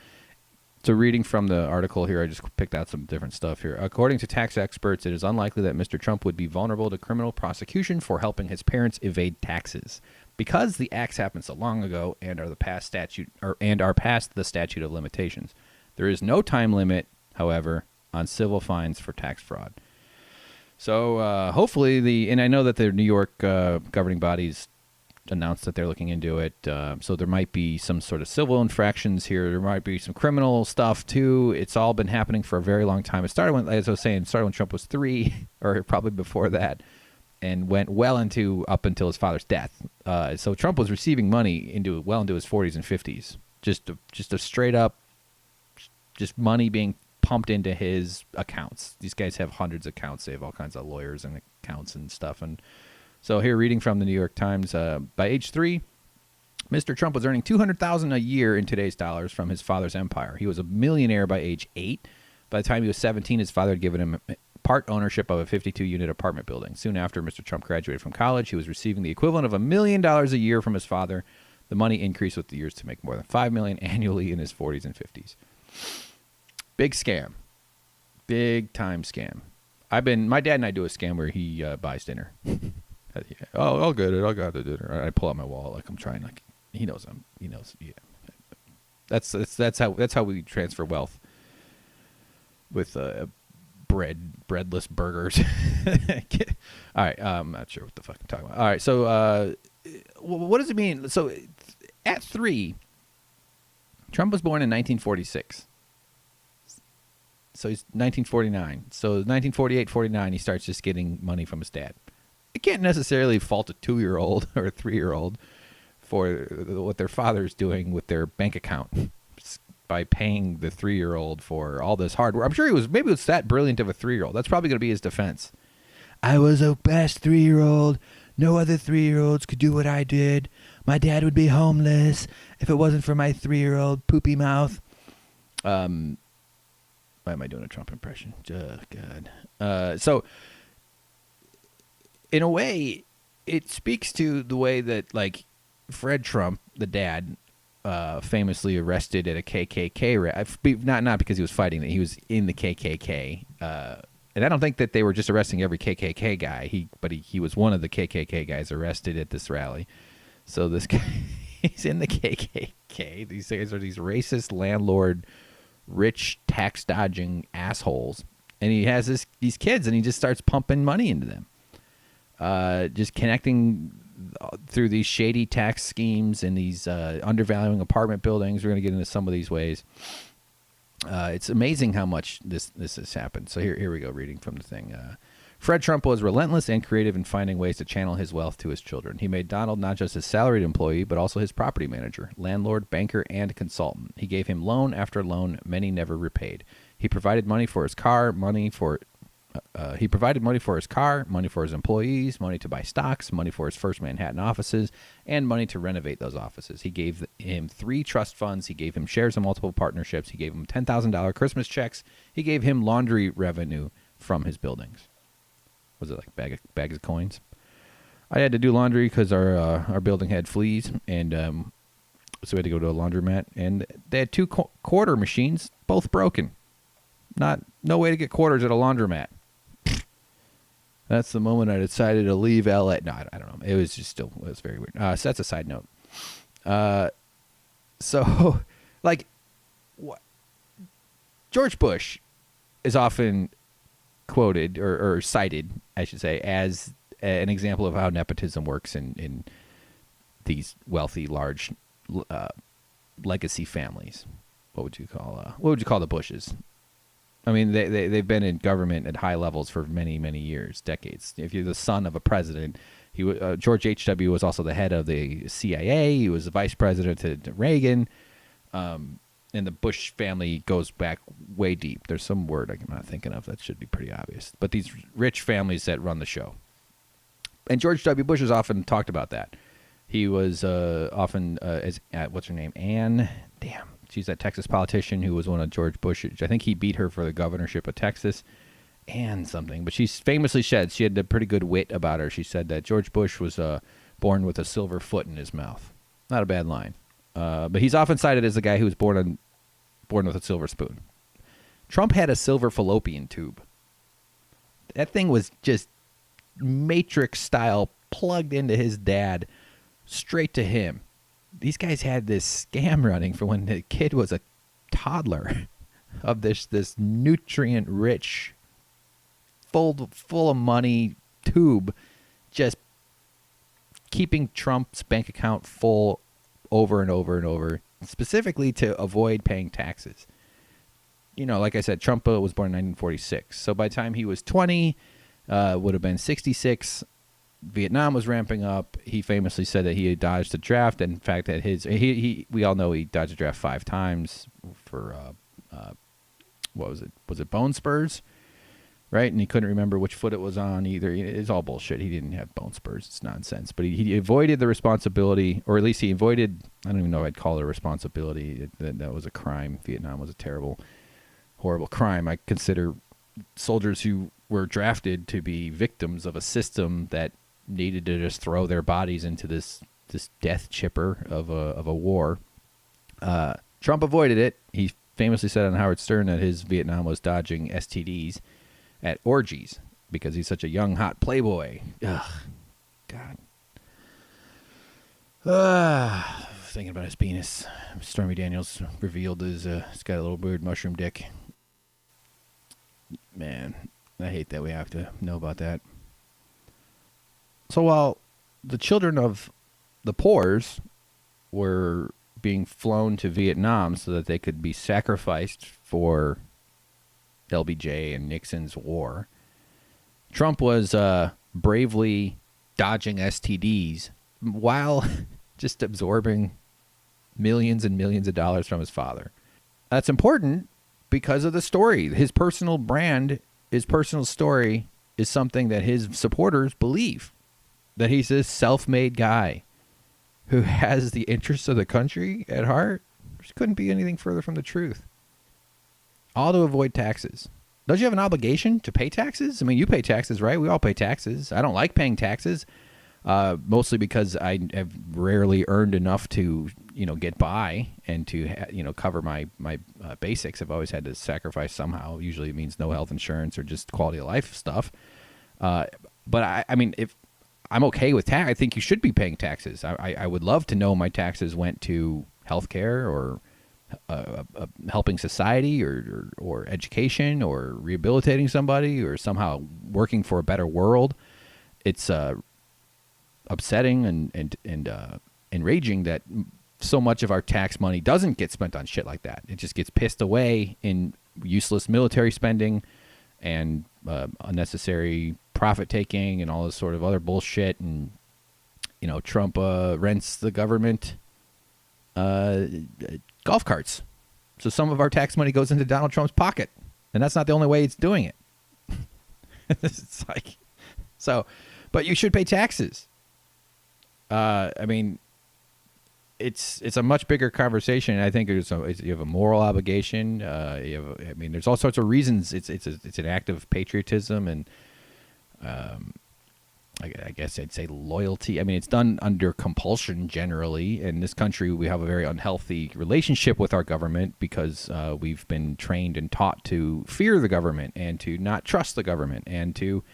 so reading from the article here, I just picked out some different stuff here. According to tax experts, it is unlikely that Mr. Trump would be vulnerable to criminal prosecution for helping his parents evade taxes, because the acts happened so long ago and are past the statute of limitations. There is no time limit, however, on civil fines for tax fraud. So hopefully and I know that the New York governing bodies announced that they're looking into it. So there might be some sort of civil infractions here. There might be some criminal stuff too. It's all been happening for a very long time. It started when, as I was saying, when Trump was 3, or probably before that, and went up until his father's death. So Trump was receiving money well into his 40s and 50s. Just a straight up, just money being pumped into his accounts. These guys have hundreds of accounts. They have all kinds of lawyers and accounts and stuff. And so here, reading from the New York Times, by age 3, Mr. Trump was earning $200,000 a year in today's dollars from his father's empire. He was a millionaire by age 8. By the time he was 17, his father had given him part ownership of a 52-unit apartment building. Soon after Mr. Trump graduated from college, he was receiving the equivalent of $1 million a year from his father. The money increased with the years to make more than $5 million annually in his 40s and 50s. Big scam. Big time scam. My dad and I do a scam where he buys dinner. Oh, I'll get it. I'll go to dinner. I pull out my wallet like I'm trying. Like he knows. Yeah. That's how we transfer wealth with breadless burgers. All right. I'm not sure what the fuck I'm talking about. All right. So what does it mean? So at 3, Trump was born in 1946. So he's 1949. So 1948, 49, he starts just getting money from his dad. I can't necessarily fault a 2-year-old or a 3-year-old for what their father's doing with their bank account by paying the 3-year-old for all this hard work. I'm sure maybe he was that brilliant of a 3-year-old. That's probably going to be his defense. I was a best 3-year-old. No other 3-year-olds could do what I did. My dad would be homeless if it wasn't for my 3-year-old poopy mouth. Why am I doing a Trump impression? Oh, God. So, in a way, it speaks to the way that, like, Fred Trump, the dad, famously arrested at a KKK rally. Not because he was fighting it. He was in the KKK. And I don't think that they were just arresting every KKK guy. But he was one of the KKK guys arrested at this rally. So this guy, he's in the KKK. These guys are these racist landlord, rich tax dodging assholes, and he has these kids, and he just starts pumping money into them, just connecting through these shady tax schemes and these undervaluing apartment buildings. We're going to get into some of these ways. It's amazing how much this has happened. So here we go, reading from the thing. Fred Trump was relentless and creative in finding ways to channel his wealth to his children. He made Donald not just his salaried employee, but also his property manager, landlord, banker, and consultant. He gave him loan after loan, many never repaid. He provided money for his car, money for his employees, money to buy stocks, money for his first Manhattan offices, and money to renovate those offices. He gave him 3 trust funds. He gave him shares in multiple partnerships. He gave him $10,000 Christmas checks. He gave him laundry revenue from his buildings. Was it like bags of coins? I had to do laundry because our building had fleas, and so we had to go to a laundromat, and they had 2 quarter machines, both broken. No way to get quarters at a laundromat. That's the moment I decided to leave LA. No, I don't know. It was very weird. So that's a side note. So, like, George Bush is often quoted or cited, I should say, as an example of how nepotism works in these wealthy, large legacy families. What would you call the Bushes? I mean, they've been in government at high levels for many, many years, decades. If you're the son of a president, George H.W. was also the head of the CIA. He was the vice president to Reagan. And the Bush family goes back way deep. There's some word I'm not thinking of that should be pretty obvious. But these rich families that run the show. And George W. Bush has often talked about that. He was often, what's her name? Ann? Damn. She's that Texas politician who was one of George Bush. I think he beat her for the governorship of Texas. Ann something. But she famously said, she had a pretty good wit about her. She said that George Bush was born with a silver foot in his mouth. Not a bad line. But he's often cited as the guy who was born with a silver spoon. Trump had a silver fallopian tube. That thing was just Matrix style plugged into his dad straight to him. These guys had this scam running for when the kid was a toddler of this nutrient rich, full of money tube, just keeping Trump's bank account full over and over and over, specifically to avoid paying taxes. You know, like I said, Trump was born in 1946. So by the time he was 20, would have been 66. Vietnam was ramping up. He famously said that he had dodged a draft. In fact, that we all know he dodged a draft 5 times for what was it? Was it bone spurs? Right? And he couldn't remember which foot it was on either. It's all bullshit. He didn't have bone spurs. It's nonsense. But he avoided the responsibility, or at least he avoided, I don't even know if I'd call it a responsibility. That was a crime. Vietnam was a terrible, horrible crime. I consider soldiers who were drafted to be victims of a system that needed to just throw their bodies into this death chipper of a war. Trump avoided it. He famously said on Howard Stern that his Vietnam was dodging STDs at orgies because he's such a young, hot playboy. Ugh. God. Thinking about his penis. Stormy Daniels revealed he's got a little weird mushroom dick. Man, I hate that we have to know about that. So while the children of the poors were being flown to Vietnam so that they could be sacrificed for LBJ and Nixon's war, Trump was bravely dodging STDs while just absorbing millions and millions of dollars from his father. That's important because of the story. His personal brand, his personal story is something that his supporters believe. That he's this self-made guy who has the interests of the country at heart. Just couldn't be anything further from the truth. All to avoid taxes. Don't you have an obligation to pay taxes? I mean, you pay taxes, right? We all pay taxes. I don't like paying taxes, mostly because I have rarely earned enough to, get by and to, cover my basics. I've always had to sacrifice somehow. Usually it means no health insurance or just quality of life stuff. But I mean, if I'm okay with tax, I think you should be paying taxes. I would love to know my taxes went to healthcare or helping society or education or rehabilitating somebody or somehow working for a better world. It's upsetting and enraging that so much of our tax money doesn't get spent on shit like that. It just gets pissed away in useless military spending and unnecessary profit taking and all this sort of other bullshit. And Trump rents the government golf carts, so some of our tax money goes into Donald Trump's pocket, and that's not the only way it's doing it. It's like, so, but you should pay taxes. I mean, it's a much bigger conversation. I think you have a moral obligation. There's all sorts of reasons. It's an act of patriotism and I guess I'd say loyalty. I mean, it's done under compulsion generally. In this country, we have a very unhealthy relationship with our government because we've been trained and taught to fear the government and to not trust the government and to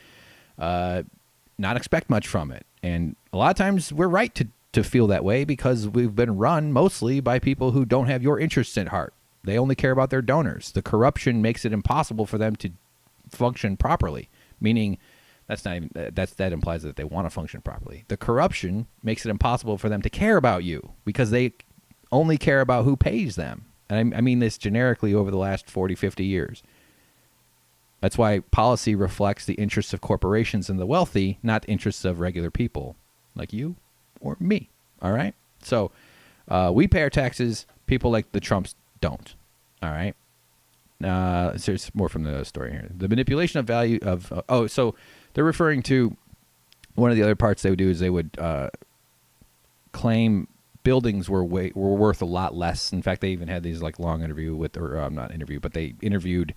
not expect much from it. And a lot of times we're right to feel that way because we've been run mostly by people who don't have your interests at heart. They only care about their donors. The corruption makes it impossible for them to function properly, meaning that implies that they want to function properly. The corruption makes it impossible for them to care about you because they only care about who pays them. And I mean this generically over the last 40, 50 years. That's why policy reflects the interests of corporations and the wealthy, not the interests of regular people like you or me. All right? So we pay our taxes. People like the Trumps don't. All right? There's more from the story here. The manipulation of value of so they're referring to one of the other parts they would do is they would claim buildings were worth a lot less. In fact, they even had these like long interview with, or not interview, but they interviewed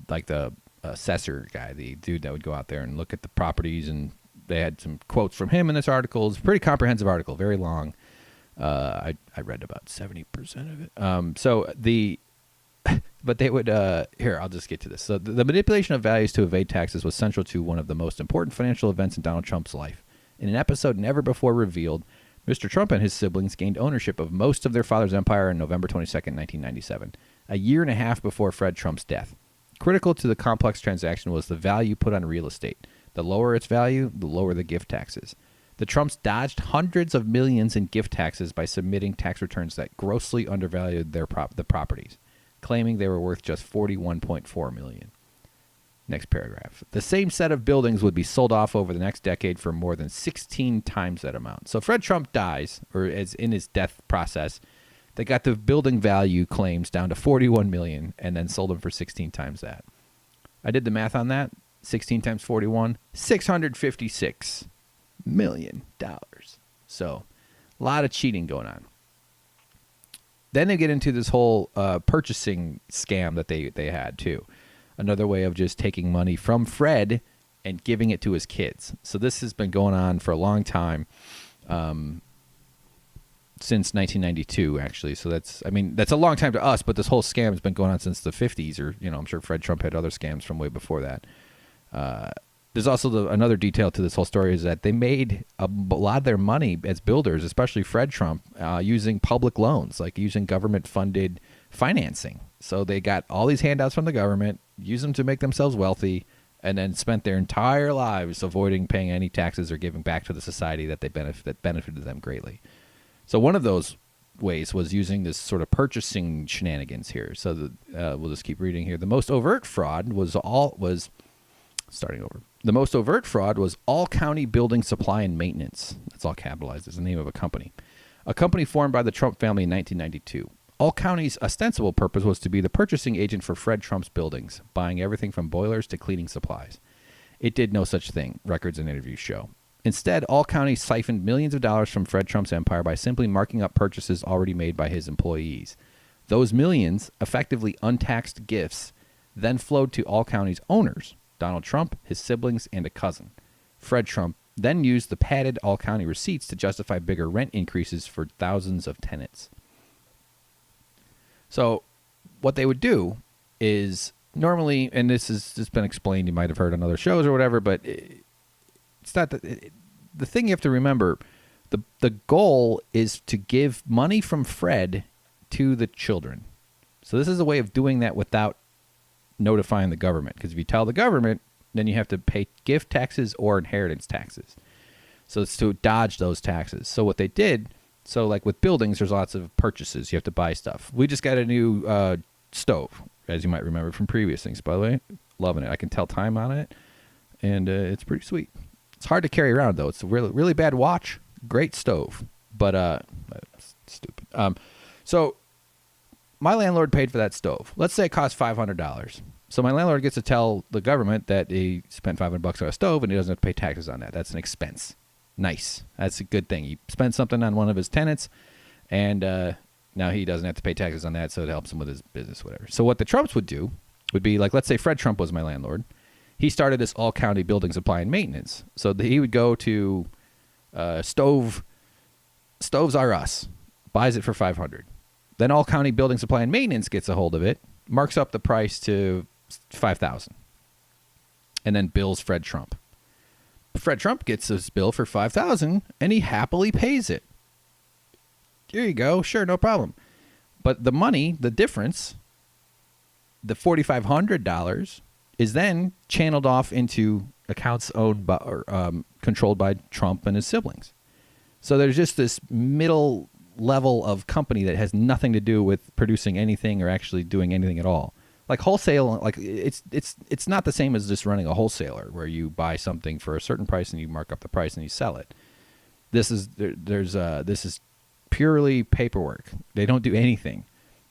like the assessor guy, the dude that would go out there and look at the properties, and they had some quotes from him in this article. It's a pretty comprehensive article, very long. I read about 70% of it. But they would, here, I'll just get to this. So the manipulation of values to evade taxes was central to one of the most important financial events in Donald Trump's life. In an episode never before revealed, Mr. Trump and his siblings gained ownership of most of their father's empire on November 22nd, 1997, a year and a half before Fred Trump's death. Critical to the complex transaction was the value put on real estate. The lower its value, the lower the gift taxes. The Trumps dodged hundreds of millions in gift taxes by submitting tax returns that grossly undervalued the properties, claiming they were worth just $41.4 million. Next paragraph. The same set of buildings would be sold off over the next decade for more than 16 times that amount. So Fred Trump dies, or is in his death process. They got the building value claims down to $41 million and then sold them for 16 times that. I did the math on that. 16 times 41, $656 million. So a lot of cheating going on. Then they get into this whole purchasing scam that they had too. Another way of just taking money from Fred and giving it to his kids. So this has been going on for a long time. Since 1992, actually. So that's a long time to us, but this whole scam has been going on since the 50s, or, I'm sure Fred Trump had other scams from way before that. There's also another detail to this whole story is that they made a lot of their money as builders, especially Fred Trump, using public loans, like using government-funded financing. So they got all these handouts from the government, used them to make themselves wealthy, and then spent their entire lives avoiding paying any taxes or giving back to the society that benefited them greatly. So one of those ways was using this sort of purchasing shenanigans here. So we'll just keep reading here. The most overt fraud was The most overt fraud was All County Building Supply and Maintenance. That's all capitalized as the name of a company formed by the Trump family in 1992. All County's ostensible purpose was to be the purchasing agent for Fred Trump's buildings, buying everything from boilers to cleaning supplies. It did no such thing, records and interviews show. Instead, All County siphoned millions of dollars from Fred Trump's empire by simply marking up purchases already made by his employees. Those millions, effectively untaxed gifts, then flowed to All County's owners, Donald Trump, his siblings, and a cousin. Fred Trump then used the padded All County receipts to justify bigger rent increases for thousands of tenants. So what they would do is normally, and this has just been explained, you might have heard on other shows or whatever, but it's not the thing you have to remember. The goal is to give money from Fred to the children. So this is a way of doing that without notifying the government. Because if you tell the government, then you have to pay gift taxes or inheritance taxes. So it's to dodge those taxes. So what they did, so like with buildings, there's lots of purchases. You have to buy stuff. We just got a new stove, as you might remember from previous things, by the way. Loving it. I can tell time on it, and it's pretty sweet. It's hard to carry around, though. It's a really, really bad watch. Great stove, but stupid. So my landlord paid for that stove. Let's say it cost $500. So my landlord gets to tell the government that he spent $500 on a stove and he doesn't have to pay taxes on that. That's an expense. Nice. That's a good thing. He spent something on one of his tenants, and now he doesn't have to pay taxes on that, so it helps him with his business, whatever. So what the Trumps would do would be, like, let's say Fred Trump was my landlord. He started this all-county building supply and maintenance. So he would go to Stoves R Us, buys it for $500. Then all-county building supply and maintenance gets a hold of it, marks up the price to $5,000, and then bills Fred Trump. Fred Trump gets this bill for $5,000, and he happily pays it. Here you go. Sure, no problem. But the money, the difference, the $4,500, is then channeled off into accounts owned by or controlled by Trump and his siblings. So there's just this middle level of company that has nothing to do with producing anything or actually doing anything at all. like wholesale, like it's not the same as just running a wholesaler where you buy something for a certain price and you mark up the price and you sell it. This is this is purely paperwork. They don't do anything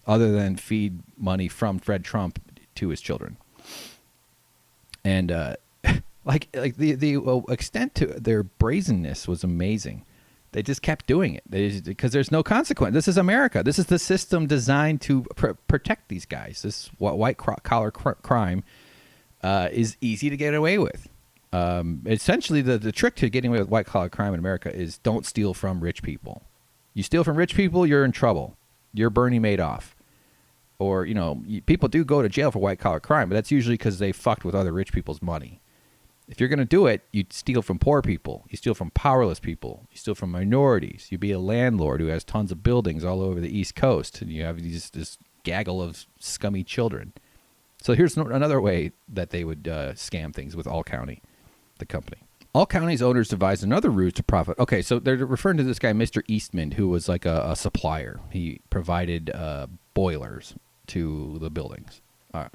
other than feed money from Fred Trump to his children. And like the extent to their brazenness was amazing. They just kept doing it because there's no consequence. This is America. This is the system designed to protect these guys. This white collar crime is easy to get away with. Essentially, the trick to getting away with white collar crime in America is don't steal from rich people. You steal from rich people, you're in trouble. You're Bernie Madoff. Or, people do go to jail for white collar crime, but that's usually because they fucked with other rich people's money. If you're going to do it, you steal from poor people. You steal from powerless people. You steal from minorities. You be a landlord who has tons of buildings all over the East Coast, and you have this gaggle of scummy children. So here's another way that they would scam things with All County, the company. All County's owners devised another ruse to profit. Okay, so they're referring to this guy, Mr. Eastman, who was like a supplier. He provided boilers to the buildings.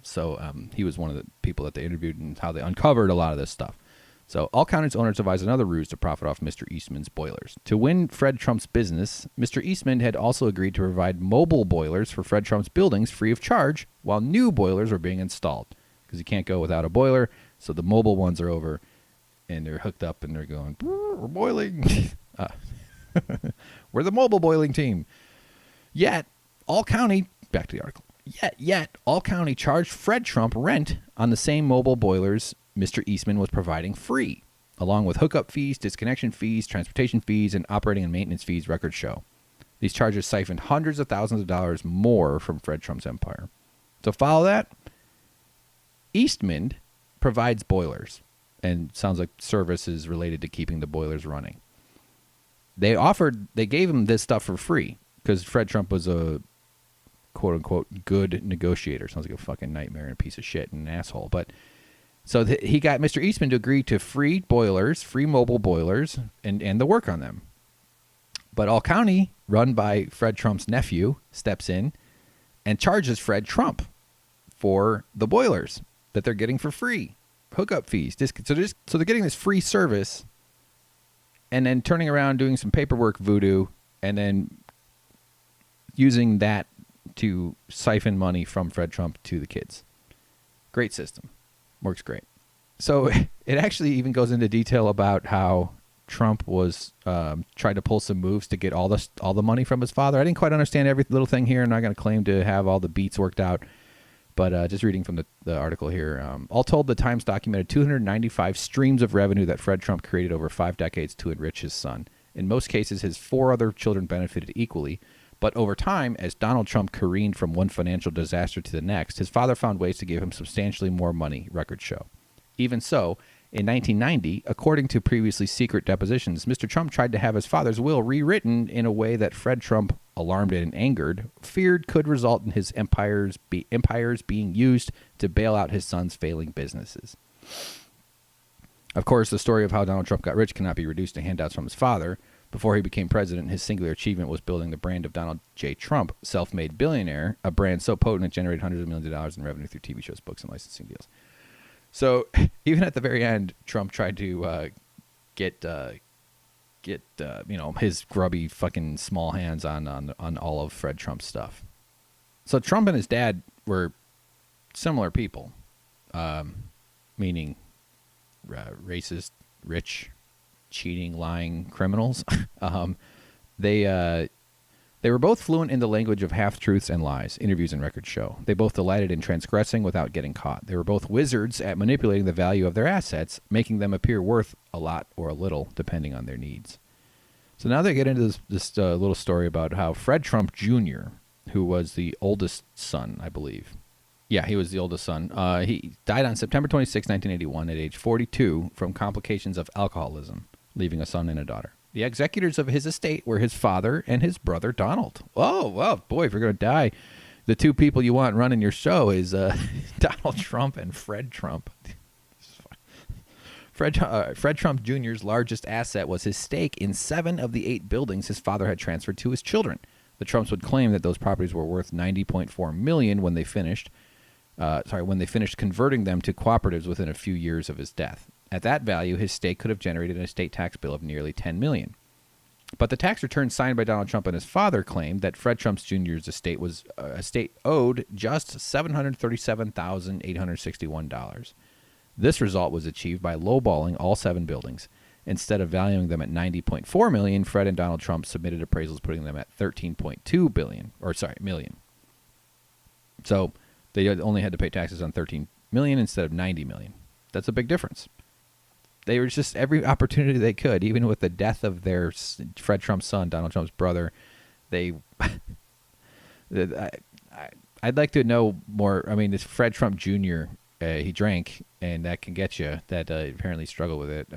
So he was one of the people that they interviewed and how they uncovered a lot of this stuff. So All County's owners devised another ruse to profit off Mr. Eastman's boilers. To win Fred Trump's business, Mr. Eastman had also agreed to provide mobile boilers for Fred Trump's buildings free of charge while new boilers were being installed. Because you can't go without a boiler, so the mobile ones are over and they're hooked up and they're going, we're boiling. We're the mobile boiling team. Yet, All County, back to the article. Yet, All County charged Fred Trump rent on the same mobile boilers Mr. Eastman was providing free, along with hookup fees, disconnection fees, transportation fees, and operating and maintenance fees, records show. These charges siphoned hundreds of thousands of dollars more from Fred Trump's empire. So follow that. Eastman provides boilers, and sounds like services related to keeping the boilers running. They gave him this stuff for free because Fred Trump was a quote-unquote good negotiator. Sounds like a fucking nightmare and a piece of shit and an asshole. But so he got Mr. Eastman to agree to free boilers, free mobile boilers, and the work on them. But All County, run by Fred Trump's nephew, steps in and charges Fred Trump for the boilers that they're getting for free. Hookup fees. So they're getting this free service and then turning around doing some paperwork voodoo and then using that to siphon money from Fred Trump to the kids. Great system. Works great. So it actually even goes into detail about how Trump was trying to pull some moves to get all the money from his father. I didn't quite understand every little thing here. I'm not going to claim to have all the beats worked out. But just reading from the article here, all told, the Times documented 295 streams of revenue that Fred Trump created over 5 decades to enrich his son. In most cases, his 4 other children benefited equally. But over time, as Donald Trump careened from one financial disaster to the next, his father found ways to give him substantially more money, records show. Even so, in 1990, according to previously secret depositions, Mr. Trump tried to have his father's will rewritten in a way that Fred Trump, alarmed and angered, feared could result in his empires being used to bail out his son's failing businesses. Of course, the story of how Donald Trump got rich cannot be reduced to handouts from his father. Before he became president, his singular achievement was building the brand of Donald J. Trump, self-made billionaire, a brand so potent it generated hundreds of millions of dollars in revenue through TV shows, books, and licensing deals. So even at the very end, Trump tried to get his grubby fucking small hands on all of Fred Trump's stuff. So Trump and his dad were similar people, meaning racist, rich, cheating, lying criminals. They were both fluent in the language of half-truths and lies, interviews and records show. They both delighted in transgressing without getting caught. They were both wizards at manipulating the value of their assets, making them appear worth a lot or a little, depending on their needs. So now they get into this little story about how Fred Trump Jr., who was the oldest son, I believe. Yeah, he was the oldest son. He died on September 26, 1981, at age 42 from complications of alcoholism, leaving a son and a daughter. The executors of his estate were his father and his brother Donald. Oh, well, boy, if you're going to die, the 2 people you want running your show is Donald Trump and Fred Trump. Fred Trump Jr.'s largest asset was his stake in 7 of the 8 buildings his father had transferred to his children. The Trumps would claim that those properties were worth $90.4 million when they finished. when they finished converting them to cooperatives within a few years of his death. At that value, his estate could have generated an estate tax bill of nearly $10 million. But the tax return signed by Donald Trump and his father claimed that Fred Trump Jr.'s estate owed just $737,861. This result was achieved by lowballing all 7 buildings. Instead of valuing them at $90.4 million, Fred and Donald Trump submitted appraisals putting them at $13.2 million. So they only had to pay taxes on $13 million instead of $90 million. That's a big difference. They were just every opportunity they could, even with the death of their Fred Trump's son, Donald Trump's brother. I'd like to know more. I mean, this Fred Trump Jr., he drank, and that can get you. That apparently struggled with it.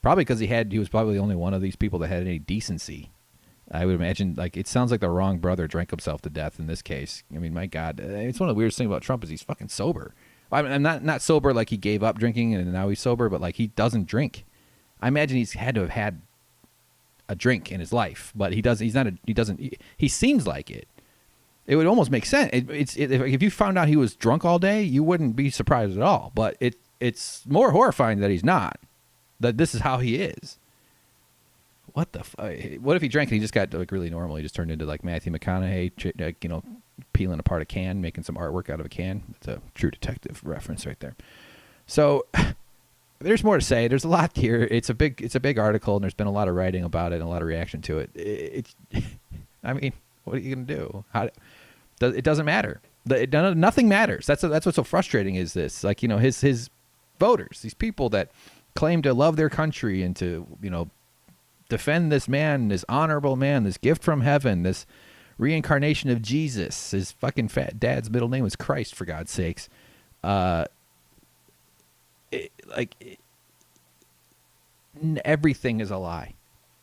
Probably because he was probably the only one of these people that had any decency. I would imagine, like, it sounds like the wrong brother drank himself to death in this case. I mean, my God, it's one of the weirdest things about Trump is he's fucking sober. I'm not sober like he gave up drinking and now he's sober, but like he doesn't drink. I imagine he's had to have had a drink in his life, but he doesn't. He seems like it. It would almost make sense. If you found out he was drunk all day, you wouldn't be surprised at all. But it's more horrifying that he's not. That this is how he is. What the fuck? What if he drank and he just got like really normal? He just turned into like Matthew McConaughey, peeling apart a can, making some artwork out of a can. It's a True Detective reference right there. So there's more to say. There's a lot here. It's a big article, and there's been a lot of writing about it and a lot of reaction to it. I mean, what are you gonna do? It doesn't matter. Nothing matters. That's what's so frustrating. Is this like his voters, these people that claim to love their country and to defend this man, this honorable man, this gift from heaven, this reincarnation of Jesus. His fucking fat dad's middle name was Christ, for God's sakes. Everything is a lie.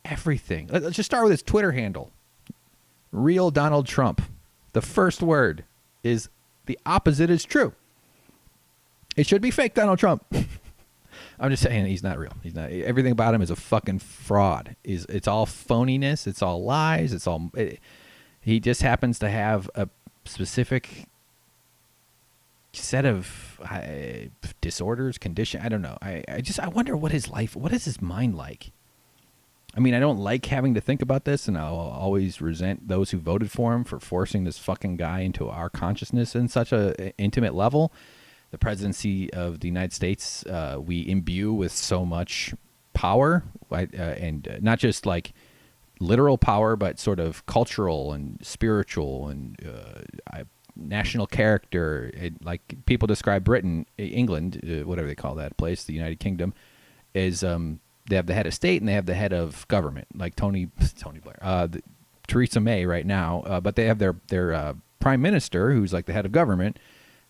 Everything. Let's just start with his Twitter handle. Real Donald Trump. The first word is the opposite is true. It should be fake Donald Trump. I'm just saying he's not real. He's not. Everything about him is a fucking fraud. It's all phoniness. It's all lies. He just happens to have a specific set of disorders, condition. I don't know. I wonder what is his mind like? I mean, I don't like having to think about this, and I'll always resent those who voted for him for forcing this fucking guy into our consciousness in such a intimate level. The presidency of the United States, we imbue with so much power, and not just like literal power, but sort of cultural and spiritual and national character. Like people describe Britain, England, whatever they call that place, the United Kingdom, is they have the head of state and they have the head of government, like Tony Blair, Theresa May right now, but they have their prime minister who's like the head of government.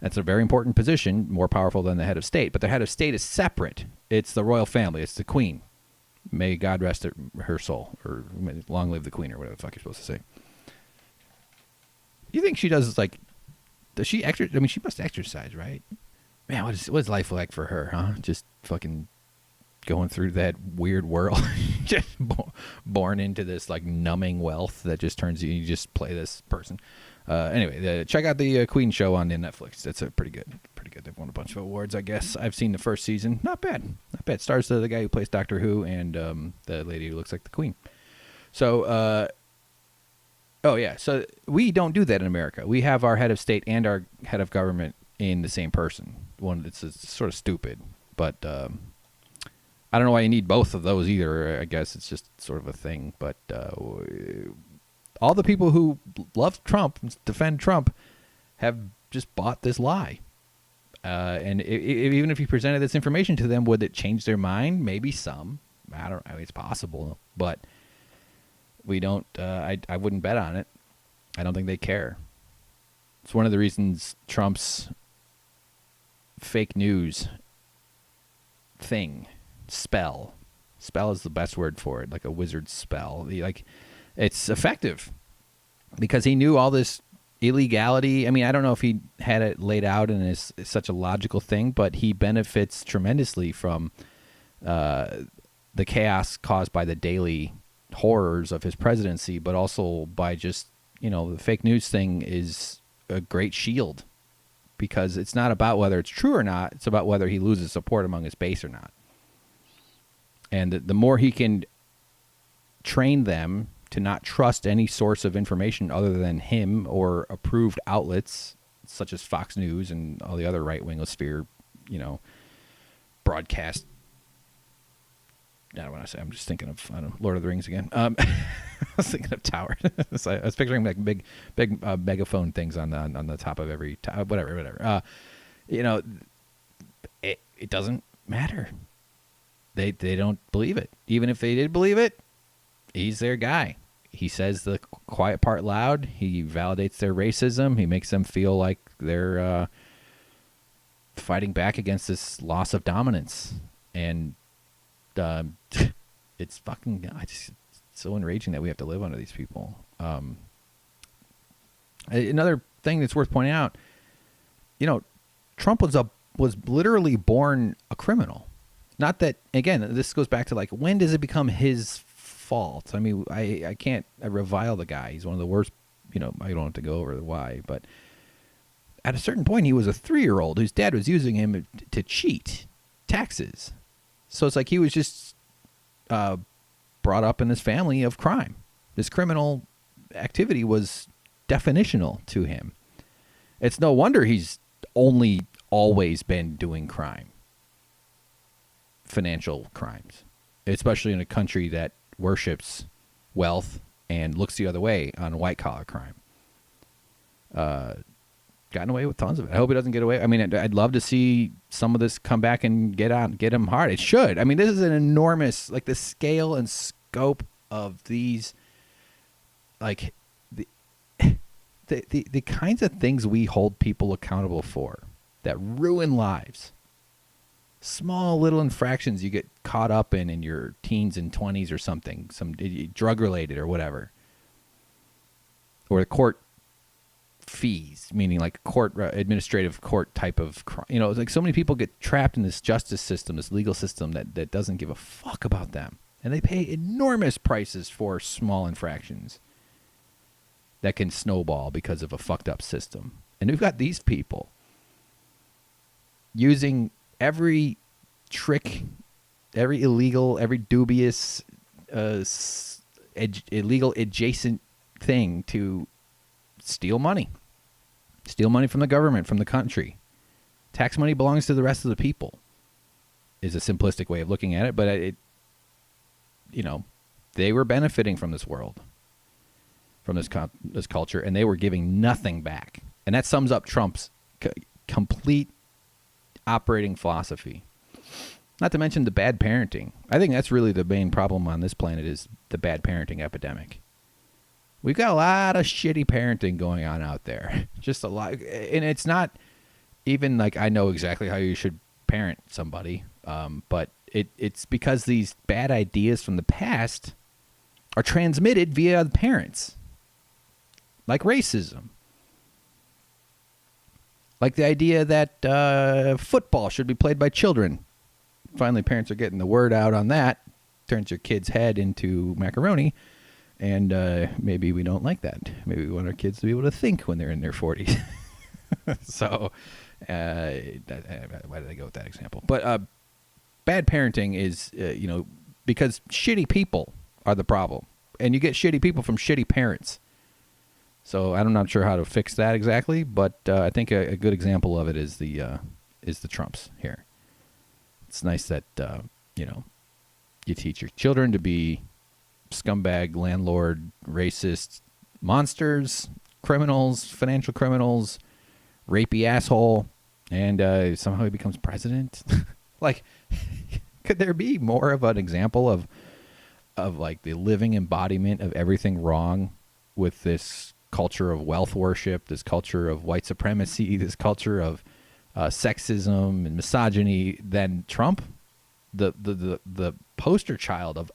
That's a very important position, more powerful than the head of state. But the head of state is separate. It's the royal family. It's the queen. May God rest her soul, or long live the queen, or whatever the fuck you're supposed to say. You think she does does she exercise? I mean, she must exercise, right? Man, what's life like for her, huh? Just fucking going through that weird world. Just born into this like numbing wealth that just turns you just play this person. Anyway, check out the Queen show on Netflix. That's pretty good. They've won a bunch of awards, I guess. I've seen the first season. Not bad. Stars the guy who plays Doctor Who and the lady who looks like the Queen. So, so we don't do that in America. We have our head of state and our head of government in the same person. It's sort of stupid, but I don't know why you need both of those either. I guess it's just sort of a thing, but all the people who love Trump, defend Trump, have just bought this lie. And even if you presented this information to them, would it change their mind? Maybe some. I mean, it's possible, but we don't. I wouldn't bet on it. I don't think they care. It's one of the reasons Trump's fake news spell is the best word for it, like a wizard spell. It's effective because he knew all this illegality. I mean, I don't know if he had it laid out and is such a logical thing, but he benefits tremendously from the chaos caused by the daily horrors of his presidency, but also by just, the fake news thing is a great shield because it's not about whether it's true or not. It's about whether he loses support among his base or not. And the more he can train them to not trust any source of information other than him or approved outlets such as Fox News and all the other right-wingosphere, broadcast. I don't want to say. I'm just thinking of Lord of the Rings again. I was thinking of tower. So I was picturing like big megaphone things on the top of every whatever. It doesn't matter. They don't believe it. Even if they did believe it, he's their guy. He says the quiet part loud. He validates their racism. He makes them feel like they're fighting back against this loss of dominance. And it's fucking. It's so enraging that we have to live under these people. Another thing that's worth pointing out, Trump was literally born a criminal. Not that, again, this goes back to like, when does it become his fault? I mean, I can't revile the guy. He's one of the worst. I don't have to go over the why, but at a certain point, he was a 3-year-old whose dad was using him to cheat taxes. So it's like he was just brought up in this family of crime. This criminal activity was definitional to him. It's no wonder he's only always been doing crime. Financial crimes, especially in a country that worships wealth and looks the other way on white-collar crime. Gotten away with tons of it. I hope it doesn't get away. I mean, I'd love to see some of this come back and get him hard. It should. I mean, this is an enormous, like the scale and scope of these, like the kinds of things we hold people accountable for that ruin lives. Small little infractions you get caught up in your teens and 20s or something, some drug related or whatever, or the court fees, meaning like administrative court type of crime. It's like so many people get trapped in this justice system, this legal system that doesn't give a fuck about them, and they pay enormous prices for small infractions that can snowball because of a fucked up system. And we've got these people using every trick, every illegal, every dubious, illegal adjacent thing to steal money. Steal money from the government, from the country. Tax money belongs to the rest of the people is a simplistic way of looking at it, but they were benefiting from this world, from this culture, and they were giving nothing back. And that sums up Trump's complete operating philosophy. Not to mention the bad parenting. I think that's really the main problem on this planet is the bad parenting epidemic. We've got a lot of shitty parenting going on out there. Just a lot. And it's not even like I know exactly how you should parent somebody, but it's because these bad ideas from the past are transmitted via the parents. Like racism. Like the idea that football should be played by children. Finally, parents are getting the word out on that. Turns your kid's head into macaroni. And maybe we don't like that. Maybe we want our kids to be able to think when they're in their 40s. So, why did I go with that example? But bad parenting is, because shitty people are the problem. And you get shitty people from shitty parents. So I'm not sure how to fix that exactly, but I think a good example of it is the Trumps here. It's nice that you teach your children to be scumbag, landlord, racist monsters, criminals, financial criminals, rapey asshole, and somehow he becomes president. Like, could there be more of an example of like the living embodiment of everything wrong with this culture of wealth worship, this culture of white supremacy, this culture of sexism and misogyny than Trump, the poster child of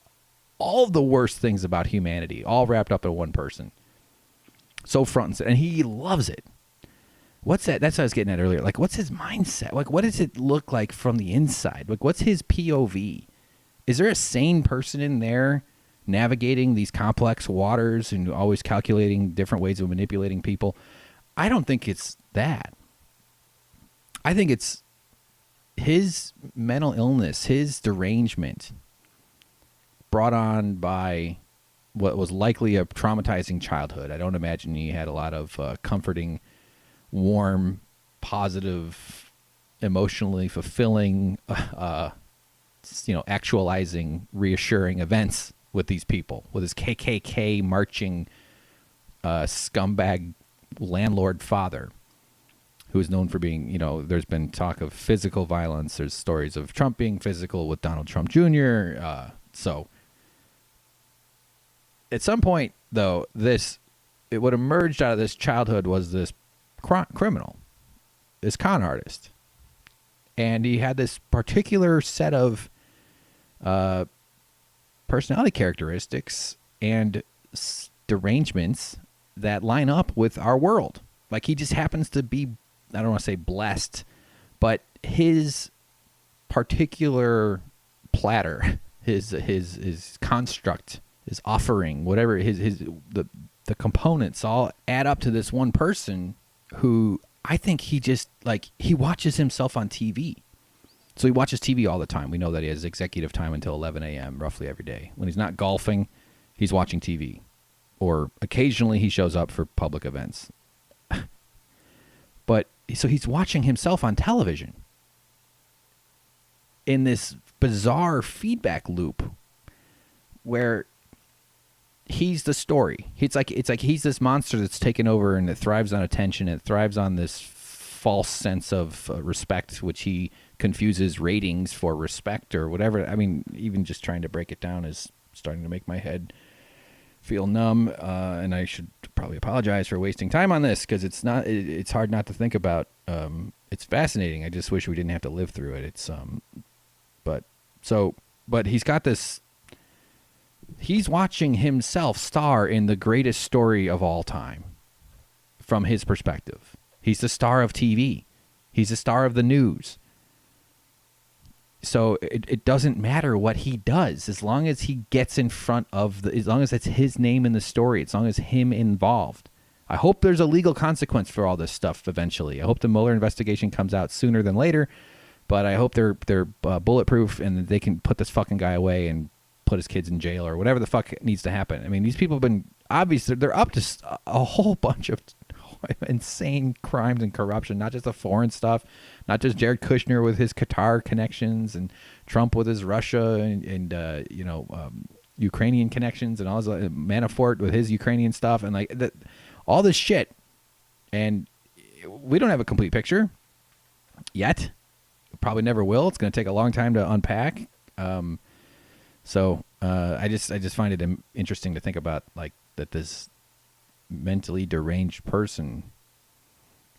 all of the worst things about humanity, all wrapped up in one person. So front and center, and he loves it. What's that? That's what I was getting at earlier. Like, what's his mindset? Like, what does it look like from the inside? Like, what's his POV? Is there a sane person in there navigating these complex waters and always calculating different ways of manipulating people? I don't think it's that. I think it's his mental illness, his derangement, brought on by what was likely a traumatizing childhood. I don't imagine he had a lot of comforting, warm, positive, emotionally fulfilling, actualizing, reassuring events with these people, with his KKK marching scumbag landlord father, who is known for being, there's been talk of physical violence. There's stories of Trump being physical with Donald Trump Jr. So at some point, though, what emerged out of this childhood was this criminal, this con artist. And he had this particular set of personality characteristics and derangements that line up with our world. Like, he just happens to be, I don't want to say blessed, but his particular platter, his construct, his offering, whatever the components all add up to this one person who I think he just, he watches himself on TV. So he watches TV all the time. We know that he has executive time until 11 a.m. roughly every day. When he's not golfing, he's watching TV. Or occasionally he shows up for public events. But so he's watching himself on television in this bizarre feedback loop where he's the story. It's like he's this monster that's taken over and it thrives on attention. It thrives on this false sense of respect, which he confuses ratings for respect or whatever. I mean, even just trying to break it down is starting to make my head feel numb, and I should probably apologize for wasting time on this because it's hard not to think about. It's fascinating. I just wish we didn't have to live through it. But he's got this. He's watching himself star in the greatest story of all time from his perspective. He's the star of TV. He's the star of the news. So it doesn't matter what he does as long as he gets in front of as long as it's his name in the story, as long as him involved. I hope there's a legal consequence for all this stuff eventually. I hope the Mueller investigation comes out sooner than later, but I hope they're bulletproof and they can put this fucking guy away and put his kids in jail or whatever the fuck needs to happen. I mean, these people have been obviously they're up to a whole bunch of insane crimes and corruption, not just the foreign stuff, not just Jared Kushner with his Qatar connections and Trump with his Russia and Ukrainian connections and all his Manafort with his Ukrainian stuff and all this shit. And we don't have a complete picture yet. Probably never will. It's going to take a long time to unpack. So I just find it interesting to think about that this mentally deranged person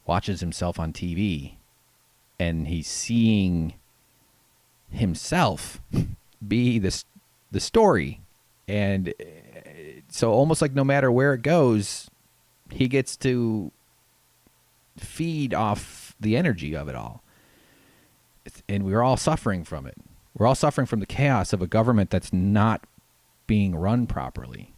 watches himself on TV and he's seeing himself be the story. And so almost like no matter where it goes, he gets to feed off the energy of it all. And we're all suffering from it. We're all suffering from the chaos of a government that's not being run properly.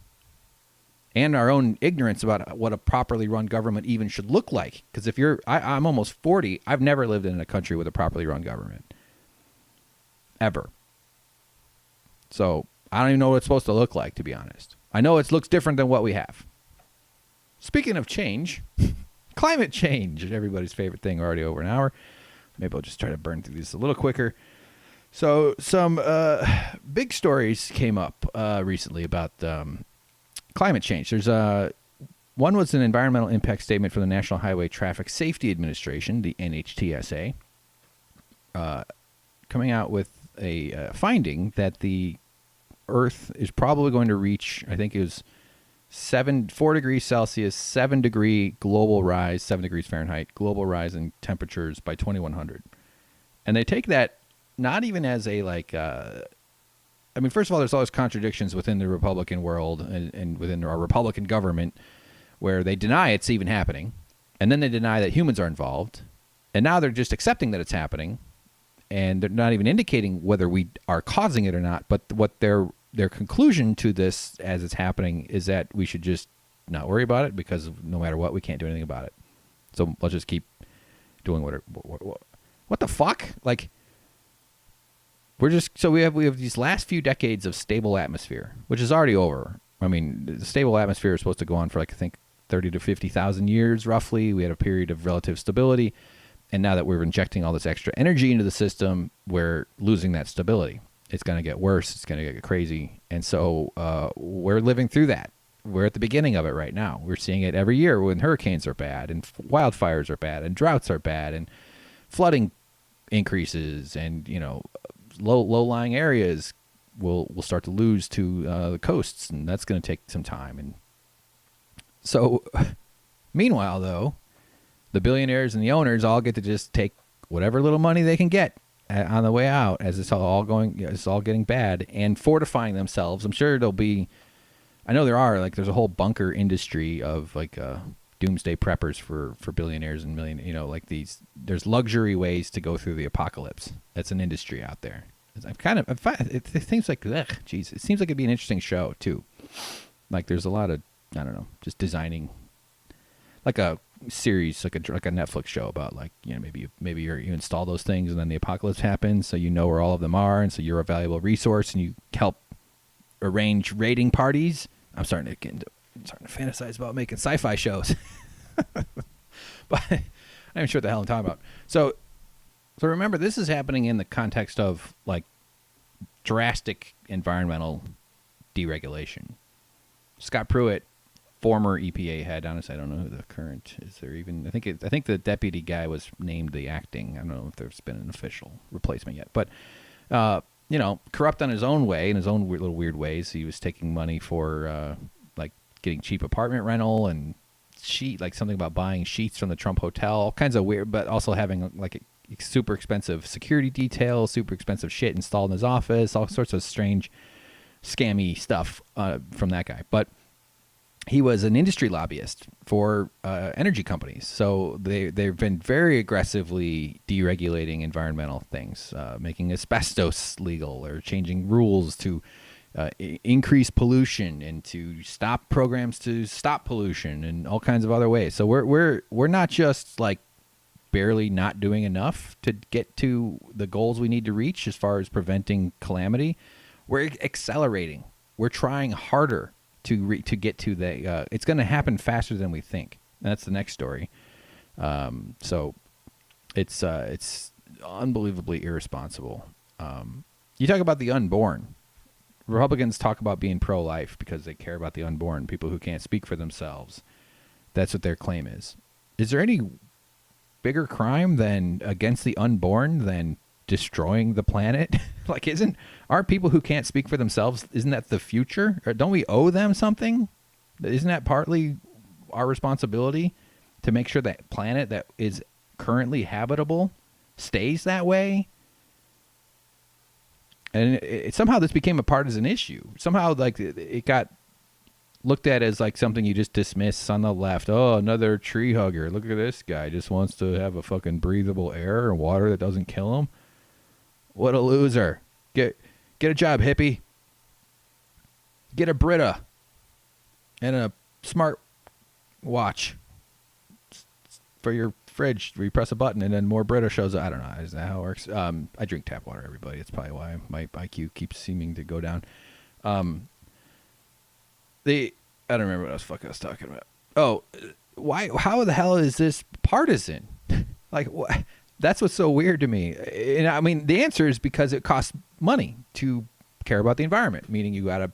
And our own ignorance about what a properly run government even should look like. Because I'm almost 40. I've never lived in a country with a properly run government. Ever. So I don't even know what it's supposed to look like, to be honest. I know it looks different than what we have. Speaking of change, climate change, everybody's favorite thing, already over an hour. Maybe I'll just try to burn through these a little quicker. So some big stories came up recently about climate change. There's one was an environmental impact statement from the National Highway Traffic Safety Administration, the NHTSA, coming out with a finding that the Earth is probably going to reach, I think it was 4 degrees Celsius, 7 degree global rise, 7 degrees Fahrenheit, global rise in temperatures by 2100. And they take that not even as a first of all, there's always contradictions within the Republican world and within our Republican government where they deny it's even happening. And then they deny that humans are involved. And now they're just accepting that it's happening. And they're not even indicating whether we are causing it or not. But what their conclusion to this as it's happening is that we should just not worry about it because no matter what, we can't do anything about it. So let's just keep doing what the fuck? Like, we have these last few decades of stable atmosphere, which is already over. I mean, the stable atmosphere is supposed to go on for, like, I think 30 to 50,000 years roughly. We had a period of relative stability, and now that we're injecting all this extra energy into the system, we're losing that stability. It's going to get worse. It's going to get crazy. And so we're living through that. We're at the beginning of it right now. We're seeing it every year when hurricanes are bad and wildfires are bad and droughts are bad and flooding increases, and, you know, low-lying areas will start to lose to the coasts, and that's going to take some time. And so, meanwhile, though, the billionaires and the owners all get to just take whatever little money they can get on the way out as it's all getting bad, and fortifying themselves. I'm sure I know there's a whole bunker industry of, like, doomsday preppers for billionaires and there's luxury ways to go through the apocalypse. That's an industry out there. It seems like, it seems like it'd be an interesting show too. Like, there's a lot of, I don't know, just designing like a series, like a Netflix show about, like, you know, maybe you install those things and then the apocalypse happens, so you know where all of them are, and so you're a valuable resource, and you help arrange raiding parties. I'm starting to fantasize about making sci-fi shows, but I'm not sure what the hell I'm talking about. So remember, this is happening in the context of, like, drastic environmental deregulation. Scott Pruitt, former EPA head. Honestly, I don't know who the current is. There even I think the deputy guy was named the acting. I don't know if there's been an official replacement yet, but you know, corrupt on his own way, in his own little weird ways. He was taking money for like getting cheap apartment rental and something about buying sheets from the Trump Hotel, all kinds of weird, but also having, like, super expensive security details, super expensive shit installed in his office, all sorts of strange, scammy stuff from that guy. But he was an industry lobbyist for energy companies, so they've been very aggressively deregulating environmental things, making asbestos legal, or changing rules to increase pollution and to stop programs to stop pollution, and all kinds of other ways. So we're not just, like, barely not doing enough to get to the goals we need to reach as far as preventing calamity. We're accelerating. We're trying harder to get to the. It's going to happen faster than we think. That's the next story. So it's unbelievably irresponsible. You talk about the unborn. Republicans talk about being pro-life because they care about the unborn, people who can't speak for themselves. That's what their claim is. Is there any bigger crime than against the unborn than destroying the planet? Like, aren't people who can't speak for themselves, isn't that the future? Or don't we owe them something? Isn't that partly our responsibility to make sure that planet that is currently habitable stays that way? And somehow this became a partisan issue. Somehow, like, it got looked at as, like, something you just dismiss on the left. Oh, another tree hugger. Look at this guy. Just wants to have a fucking breathable air and water that doesn't kill him. What a loser. Get a job, hippie. Get a Brita and a smart watch for your fridge where you press a button and then more Brita shows up. I don't know. Is that how it works? I drink tap water, everybody. It's probably why my IQ keeps seeming to go down. I don't remember what I was talking about. Oh, why? How the hell is this partisan? Like, what? That's what's so weird to me. And I mean, the answer is because it costs money to care about the environment, meaning you got to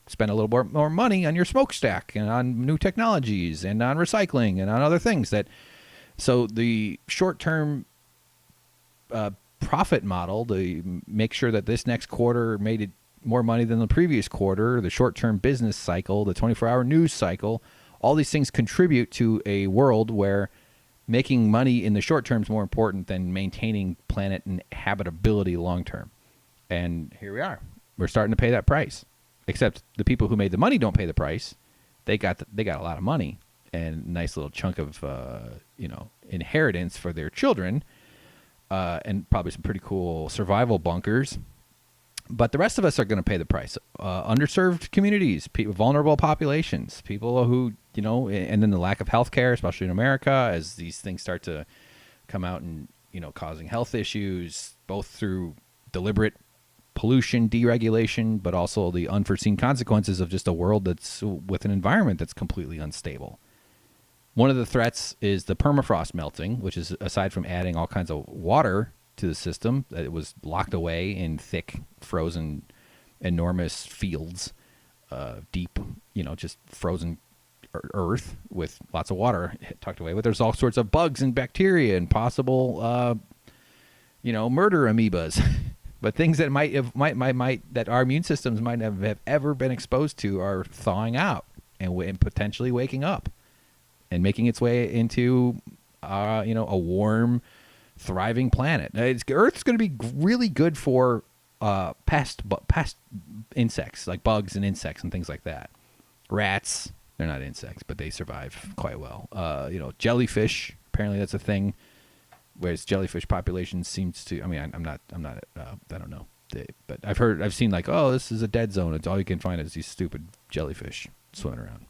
spend a little more money on your smokestack and on new technologies and on recycling and on other things that. So the short-term profit model to make sure that this next quarter made it more money than the previous quarter, the short-term business cycle, the 24-hour news cycle, all these things contribute to a world where making money in the short term is more important than maintaining planet and habitability long term. And here we are. We're starting to pay that price. Except the people who made the money don't pay the price. They got a lot of money and a nice little chunk of inheritance for their children, and probably some pretty cool survival bunkers. But the rest of us are going to pay the price. Underserved communities, vulnerable populations, people who, and then the lack of health care, especially in America, as these things start to come out and, causing health issues, both through deliberate pollution, deregulation, but also the unforeseen consequences of just a world that's with an environment that's completely unstable. One of the threats is the permafrost melting, which is, aside from adding all kinds of water to the system, that it was locked away in thick, frozen, enormous fields, deep, just frozen earth with lots of water tucked away. But there's all sorts of bugs and bacteria and possible, murder amoebas. But things that that our immune systems might have ever been exposed to are thawing out and potentially waking up and making its way into, a warm, thriving planet. Earth's going to be really good for pest insects, like bugs and insects and things like that. Rats, they're not insects, but they survive quite well. Jellyfish, apparently that's a thing. Whereas jellyfish population seems to, I don't know. But I've seen like, oh, this is a dead zone. It's all you can find is these stupid jellyfish swimming around.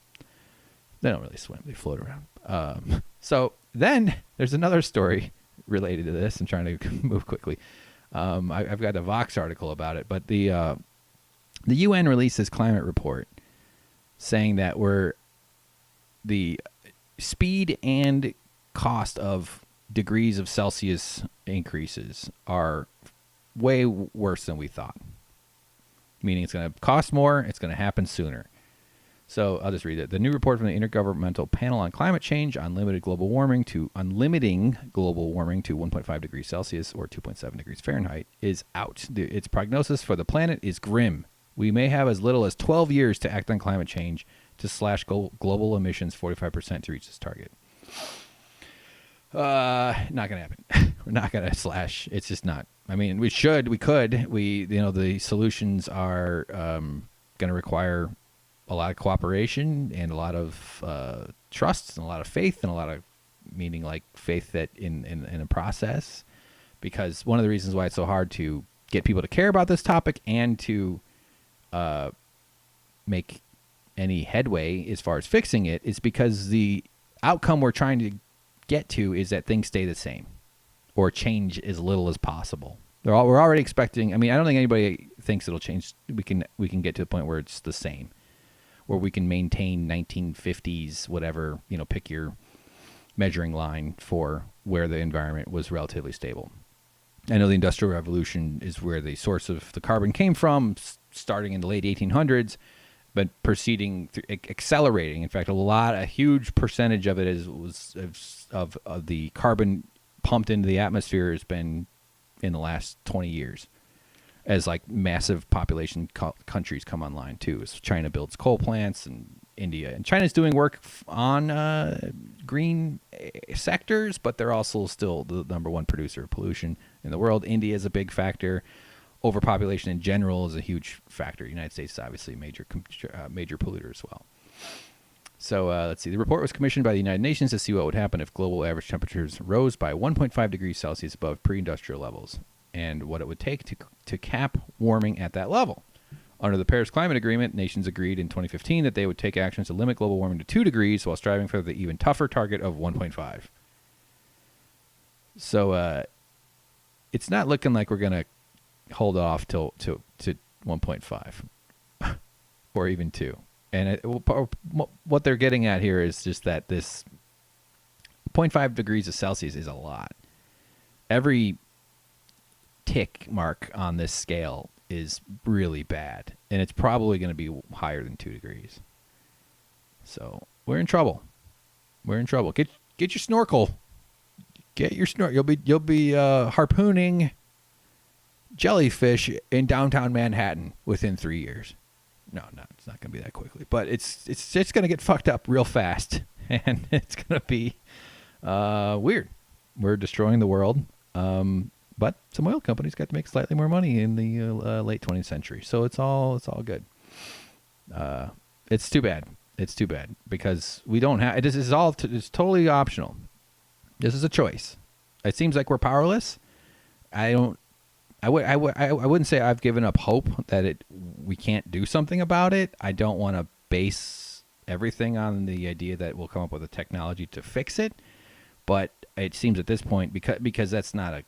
They don't really swim. They float around. So then there's another story related to this. I'm trying to move quickly. I've got a Vox article about it, but the UN released this climate report saying that the speed and cost of degrees of Celsius increases are way worse than we thought. Meaning it's going to cost more, it's going to happen sooner. So I'll just read it. The new report from the Intergovernmental Panel on Climate Change on unlimiting global warming to 1.5 degrees Celsius or 2.7 degrees Fahrenheit is out. Its prognosis for the planet is grim. We may have as little as 12 years to act on climate change to slash global emissions 45% to reach this target. Not gonna happen. We're not gonna slash. It's just not. I mean, we could. The solutions are gonna require a lot of cooperation and a lot of trust and a lot of faith and a lot of meaning like faith that in a process. Because one of the reasons why it's so hard to get people to care about this topic and to make any headway as far as fixing it is because the outcome we're trying to get to is that things stay the same or change as little as possible. We're already expecting. I mean, I don't think anybody thinks it'll change. We can get to the point where it's the same, where we can maintain 1950s whatever, pick your measuring line for where the environment was relatively stable. I know the Industrial Revolution is where the source of the carbon came from, starting in the late 1800s, but proceeding, accelerating. In fact, a huge percentage of it of the carbon pumped into the atmosphere has been in the last 20 years, as like massive population countries come online too. As China builds coal plants, and India and China's doing work on green sectors, but they're also still the number one producer of pollution in the world. India is a big factor. Overpopulation in general is a huge factor. The United States is obviously a major polluter as well. So let's see. The report was commissioned by the United Nations to see what would happen if global average temperatures rose by 1.5 degrees Celsius above pre-industrial levels and what it would take to cap warming at that level. Under the Paris Climate Agreement, nations agreed in 2015 that they would take actions to limit global warming to 2 degrees while striving for the even tougher target of 1.5. So it's not looking like we're going to hold off to 1.5 or even 2. And what they're getting at here is just that this 0.5 degrees of Celsius is a lot. Every tick mark on this scale is really bad, and it's probably going to be higher than 2 degrees. So we're in trouble. Get your snorkel. Get your snorkel. You'll be harpooning jellyfish in downtown Manhattan within 3 years. No, it's not going to be that quickly, but it's going to get fucked up real fast, and it's going to be weird. We're destroying the world, but some oil companies got to make slightly more money in the late 20th century, so it's all good. It's too bad. It's too bad because we don't have. This is all. It's totally optional. This is a choice. It seems like we're powerless. I wouldn't say I've given up hope that we can't do something about it. I don't want to base everything on the idea that we'll come up with a technology to fix it, but it seems at this point, because that's not a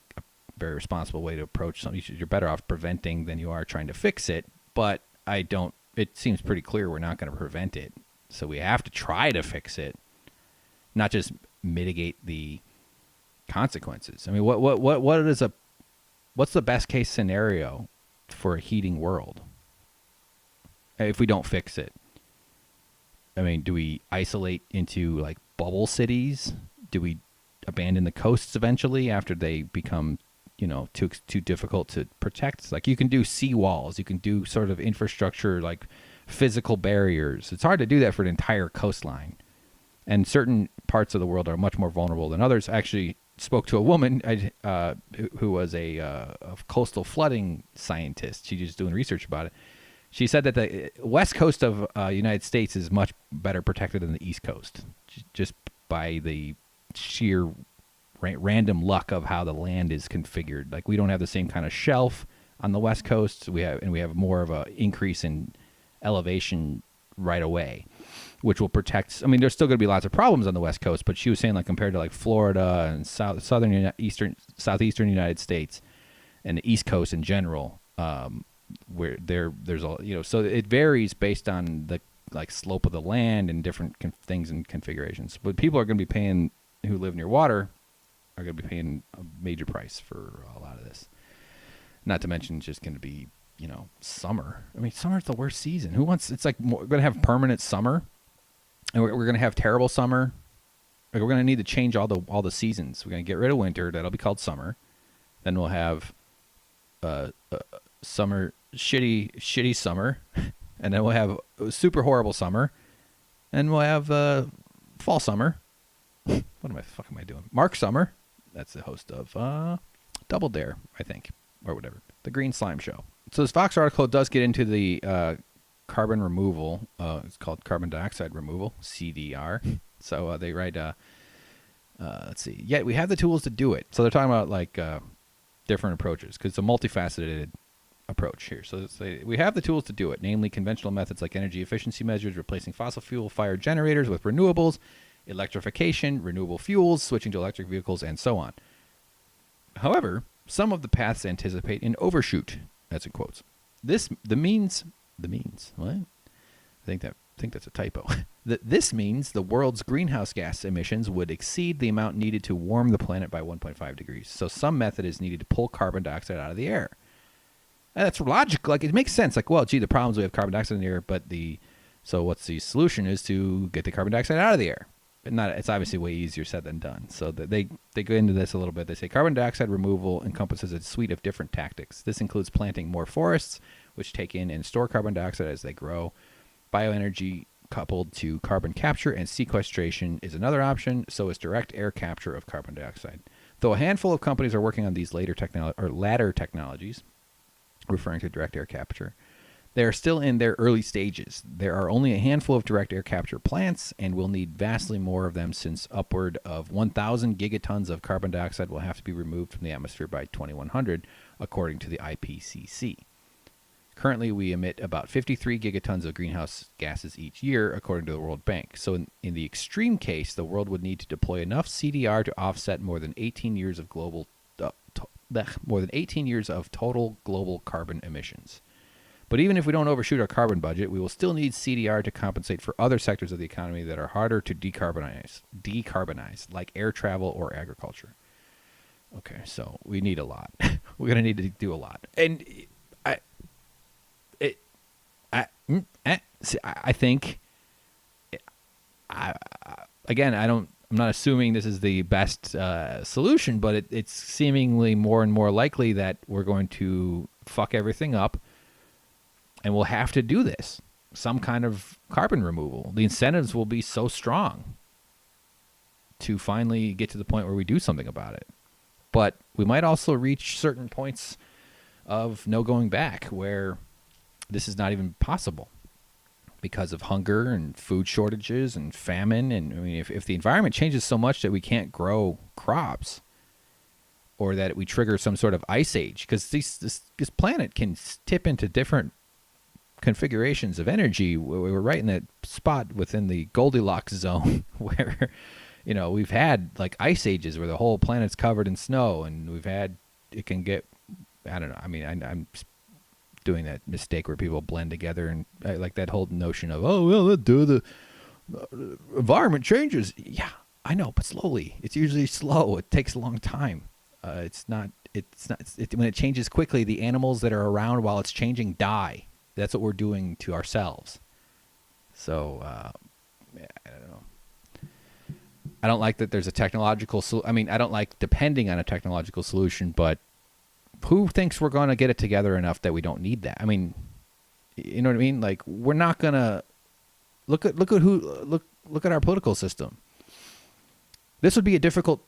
very responsible way to approach something. You're better off preventing than you are trying to fix it. But it seems pretty clear we're not going to prevent it. So we have to try to fix it, not just mitigate the consequences. I mean, what's the best case scenario for a heating world if we don't fix it? I mean, do we isolate into like bubble cities? Do we abandon the coasts eventually after they become, too difficult to protect? Like, you can do seawalls, you can do sort of infrastructure like physical barriers. It's hard to do that for an entire coastline. And certain parts of the world are much more vulnerable than others. I actually spoke to a woman who was a coastal flooding scientist. She's just doing research about it. She said that the west coast of United States is much better protected than the east coast, just by the sheer random luck of how the land is configured. Like, we don't have the same kind of shelf on the west coast. We have more of an increase in elevation right away, which will protect. I mean, there's still going to be lots of problems on the west coast, but she was saying, like, compared to like Florida and southeastern United States and the east coast in general, where there's all, so it varies based on the like slope of the land and different things and configurations. But people are going to be paying, who live near water, are going to be paying a major price for a lot of this. Not to mention, it's just going to be, summer. I mean, summer's the worst season. It's like, we're going to have permanent summer, and we're going to have terrible summer. Like, we're going to need to change all the seasons. We're going to get rid of winter. That'll be called summer. Then we'll have summer, shitty summer, and then we'll have a super horrible summer, and we'll have fall summer. What am I doing? Mark Summer. That's the host of Double Dare, I think, or whatever. The Green Slime Show. So this Fox article does get into the carbon removal. It's called carbon dioxide removal, CDR. So they write, let's see. Yet we have the tools to do it. So they're talking about like different approaches, because it's a multifaceted approach here. So we have the tools to do it, namely conventional methods like energy efficiency measures, replacing fossil fuel fired generators with renewables, electrification, renewable fuels, switching to electric vehicles, and so on. However, some of the paths anticipate an overshoot. That's in quotes. The means. What? I think that's a typo. This means the world's greenhouse gas emissions would exceed the amount needed to warm the planet by 1.5 degrees. So some method is needed to pull carbon dioxide out of the air. And that's logical. Like, it makes sense. Like, well, gee, the problems we have carbon dioxide in the air, so what's the solution is to get the carbon dioxide out of the air. It's obviously way easier said than done. So they go into this a little bit. They say carbon dioxide removal encompasses a suite of different tactics. This includes planting more forests, which take in and store carbon dioxide as they grow. Bioenergy coupled to carbon capture and sequestration is another option. So is direct air capture of carbon dioxide. Though a handful of companies are working on these latter technologies, referring to direct air capture, they are still in their early stages. There are only a handful of direct air capture plants, and we'll need vastly more of them, since upward of 1,000 gigatons of carbon dioxide will have to be removed from the atmosphere by 2100, according to the IPCC. Currently, we emit about 53 gigatons of greenhouse gases each year, according to the World Bank. So in the extreme case, the world would need to deploy enough CDR to offset more than 18 years of total global carbon emissions. But even if we don't overshoot our carbon budget, we will still need CDR to compensate for other sectors of the economy that are harder to decarbonize, like air travel or agriculture. Okay, so we need a lot. We're going to need to do a lot. And I think, again, I'm not assuming this is the best solution, but it's seemingly more and more likely that we're going to fuck everything up. And we'll have to do this, some kind of carbon removal. The incentives will be so strong to finally get to the point where we do something about it. But we might also reach certain points of no going back where this is not even possible because of hunger and food shortages and famine. And I mean, if the environment changes so much that we can't grow crops, or that we trigger some sort of ice age, because this planet can tip into different configurations of energy. We're right in that spot within the Goldilocks zone where You know, we've had like ice ages where the whole planet's covered in snow, and it can get, I don't know. I mean, I'm doing that mistake where people blend together, and like that whole notion of, oh, well, the environment changes. Yeah, I know, but slowly. It's usually slow. It takes a long time. When it changes quickly, the animals that are around while it's changing die. That's what we're doing to ourselves. So, I don't know. I don't like that there's a technological I don't like depending on a technological solution, but who thinks we're going to get it together enough that we don't need that? I mean, you know what I mean? Like, we're not going to look at our political system. This would be a difficult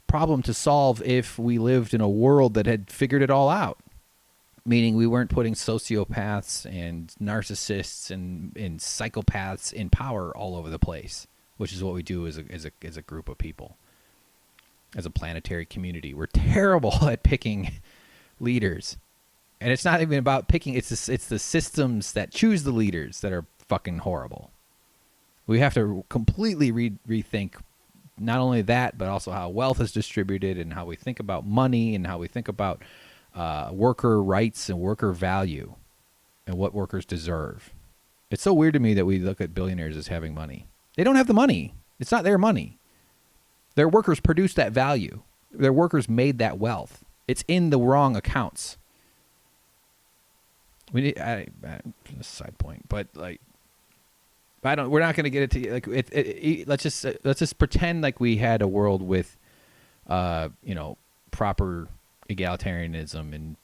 problem to solve if we lived in a world that had figured it all out, meaning we weren't putting sociopaths and narcissists and psychopaths in power all over the place, which is what we do as a group of people, as a planetary community. We're terrible at picking leaders, and it's not even about picking. It's the systems that choose the leaders that are fucking horrible. We have to completely rethink not only that, but also how wealth is distributed and how we think about money and how we think about worker rights and worker value and what workers deserve. It's so weird to me that we look at billionaires as having money. They don't have the money. It's not their money. Their workers produced that value. Their workers made that wealth. It's in the wrong accounts. We need a side point, but like, we're not going to get it to like. Let's just pretend like we had a world with, proper egalitarianism and,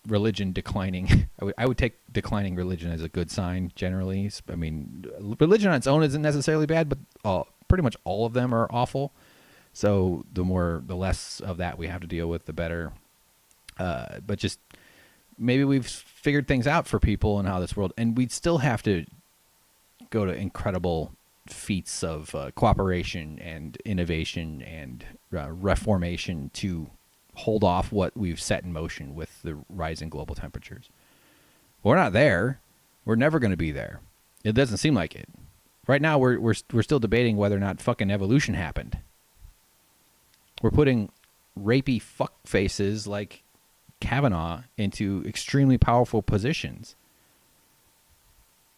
religion declining. I would take declining religion as a good sign generally. I mean, religion on its own isn't necessarily bad, but pretty much all of them are awful. So the less of that we have to deal with, the better. But just maybe we've figured things out for people and how this world, and we'd still have to go to incredible feats of cooperation and innovation and reformation to hold off what we've set in motion with the rising global temperatures. We're not there. We're never going to be there. It doesn't seem like it. Right now, we're still debating whether or not fucking evolution happened. We're putting rapey fuck faces like Kavanaugh into extremely powerful positions.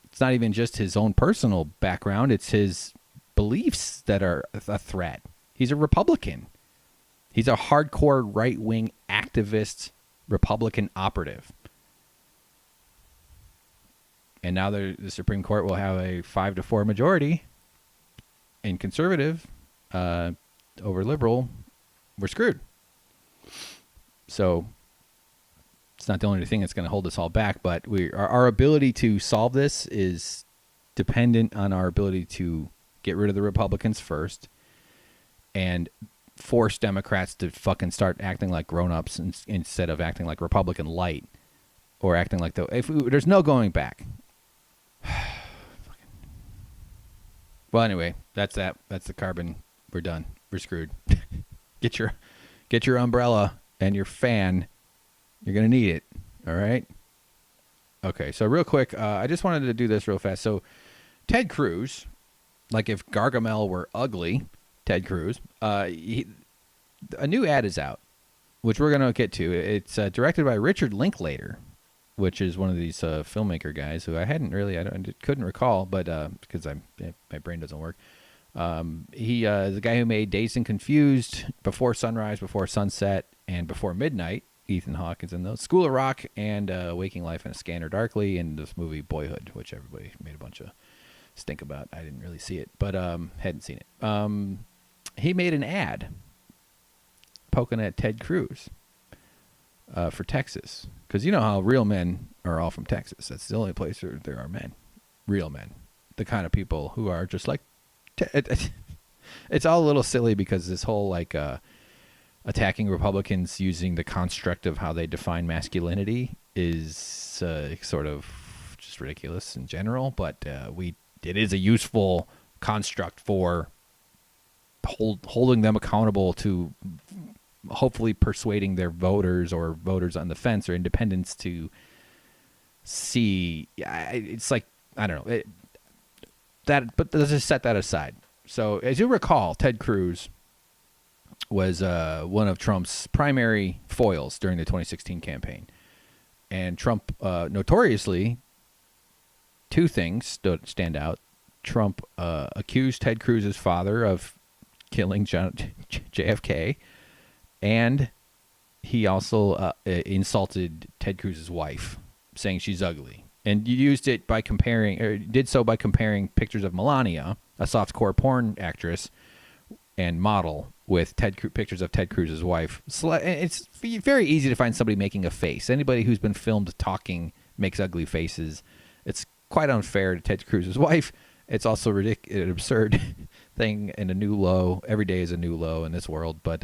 It's not even just his own personal background. It's his beliefs that are a threat. He's a Republican. He's a hardcore right-wing activist Republican operative. And now the Supreme Court will have a 5-4 majority in conservative over liberal. We're screwed. So it's not the only thing that's going to hold us all back, but our ability to solve this is dependent on our ability to get rid of the Republicans first and force Democrats to fucking start acting like grown-ups instead of acting like Republican light or acting like there's no going back. Well, anyway, that's that. That's the carbon. We're done. We're screwed. Get your umbrella and your fan. You're going to need it. All right? Okay, so real quick, I just wanted to do this real fast. So Ted Cruz, like if Gargamel were ugly, Ted Cruz, a new ad is out, which we're going to get to. It's directed by Richard Linklater, which is one of these filmmaker guys who I couldn't recall, but because my brain doesn't work. He is the guy who made Dazed and Confused, Before Sunrise, Before Sunset, and Before Midnight. Ethan Hawke is in those. School of Rock and Waking Life in a Scanner Darkly, and this movie Boyhood, which everybody made a bunch of stink about. I didn't really see it, but hadn't seen it. He made an ad poking at Ted Cruz for Texas, because you know how real men are all from Texas. That's the only place where there are men, real men, the kind of people who are just like. It's all a little silly because this whole like attacking Republicans using the construct of how they define masculinity is sort of just ridiculous in general. But it is a useful construct for holding them accountable to hopefully persuading their voters or voters on the fence or independents to see. It's like, I don't know. but let's just set that aside. So as you recall, Ted Cruz was one of Trump's primary foils during the 2016 campaign. And Trump, notoriously, two things stand out. Trump accused Ted Cruz's father of killing JFK, and he also insulted Ted Cruz's wife, saying she's ugly. And you used it by did so by comparing pictures of Melania, a softcore porn actress and model, with pictures of Ted Cruz's wife. It's very easy to find somebody making a face. Anybody who's been filmed talking makes ugly faces. It's quite unfair to Ted Cruz's wife. It's also an absurd thing and a new low. Every day is a new low in this world. But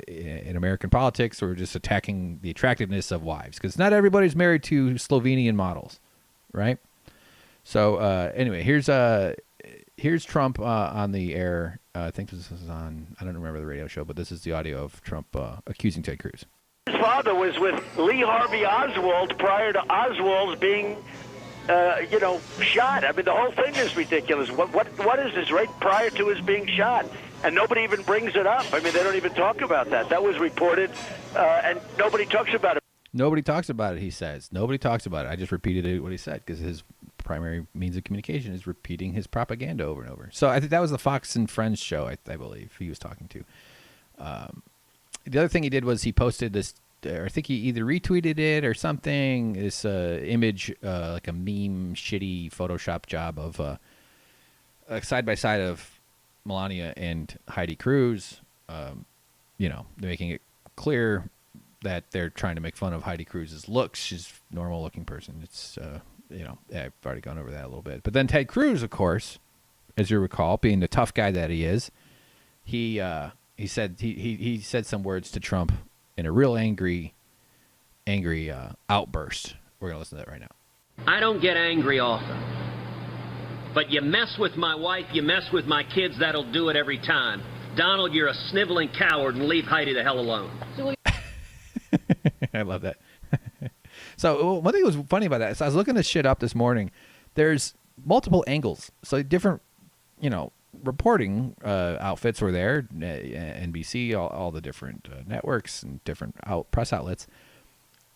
in American politics, we're just attacking the attractiveness of wives, because not everybody's married to Slovenian models, right? So anyway, here's Trump on the air. I think this is on, I don't remember the radio show, but this is the audio of Trump accusing Ted Cruz. His father was with Lee Harvey Oswald prior to Oswald being, shot. I mean, the whole thing is ridiculous. What is this, right prior to his being shot? And nobody even brings it up. I mean, they don't even talk about that. That was reported, and nobody talks about it. Nobody talks about it, he says. Nobody talks about it. I just repeated what he said, because his primary means of communication is repeating his propaganda over and over. So I think that was the Fox and Friends show, I believe, he was talking to. The other thing he did was he posted this, or I think he either retweeted it or something, this image, like a meme, shitty Photoshop job of side-by-side of Melania and Heidi Cruz, making it clear that they're trying to make fun of Heidi Cruz's looks. She's a normal-looking person. It's, I've already gone over that a little bit. But then Ted Cruz, of course, as you recall, being the tough guy that he is, he said he said some words to Trump in a real angry outburst. We're going to listen to that right now. I don't get angry often. But you mess with my wife, you mess with my kids, that'll do it every time. Donald, you're a sniveling coward, and leave Heidi the hell alone. I love that. So one thing that was funny about that is I was looking this shit up this morning. There's multiple angles. So different, reporting outfits were there, NBC, all the different networks and different press outlets.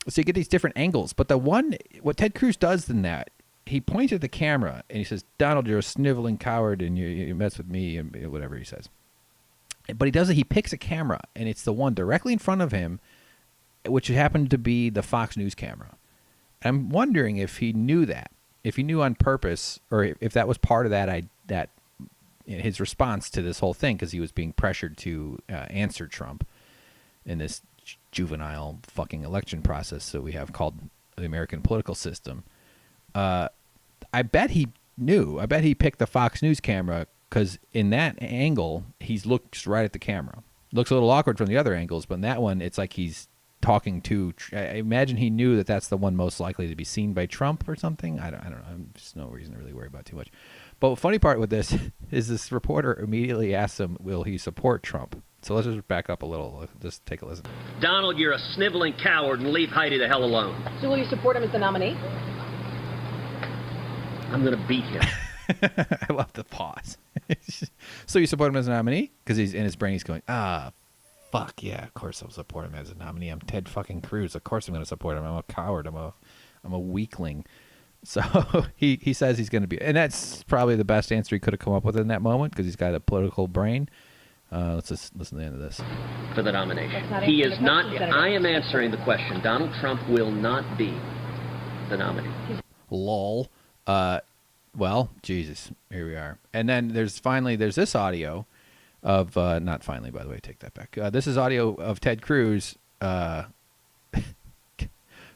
So you get these different angles. But what Ted Cruz does in that, he points at the camera and he says, Donald, you're a sniveling coward and you mess with me, and whatever he says. But he does it. He picks a camera, and it's the one directly in front of him, which happened to be the Fox News camera. I'm wondering if he knew that, if he knew on purpose, or if that was part of that his response to this whole thing, because he was being pressured to answer Trump in this juvenile fucking election process that we have called the American political system. I bet he knew. I bet he picked the Fox News camera, because in that angle, he looks right at the camera. Looks a little awkward from the other angles, but in that one, it's like he's talking to. I imagine he knew that that's the one most likely to be seen by Trump or something. I don't know. There's no reason to really worry about it too much. But the funny part with this is this reporter immediately asks him, will he support Trump? So let's just back up a little. Just take a listen. Donald, you're a sniveling coward, and leave Heidi the hell alone. So will you support him as the nominee? I'm going to beat him. I love the pause. So you support him as a nominee? Because he's in his brain, he's going, fuck yeah, of course I'll support him as a nominee. I'm Ted fucking Cruz. Of course I'm going to support him. I'm a coward. I'm a weakling. So he says he's going to be, and that's probably the best answer he could have come up with in that moment, because he's got a political brain. Let's just listen to the end of this. For the nomination. He is not, I am answering the question. Donald Trump will not be the nominee. Lol. Well, Jesus, here we are. And then there's this audio of, not finally, by the way, take that back. This is audio of Ted Cruz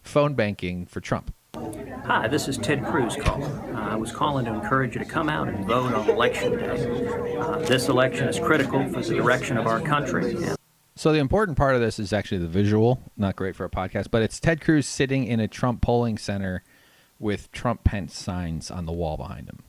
phone banking for Trump. Hi, this is Ted Cruz calling. I was calling to encourage you to come out and vote on Election Day. This election is critical for the direction of our country. So the important part of this is actually the visual. Not great for a podcast, but it's Ted Cruz sitting in a Trump polling center with Trump Pence signs on the wall behind him.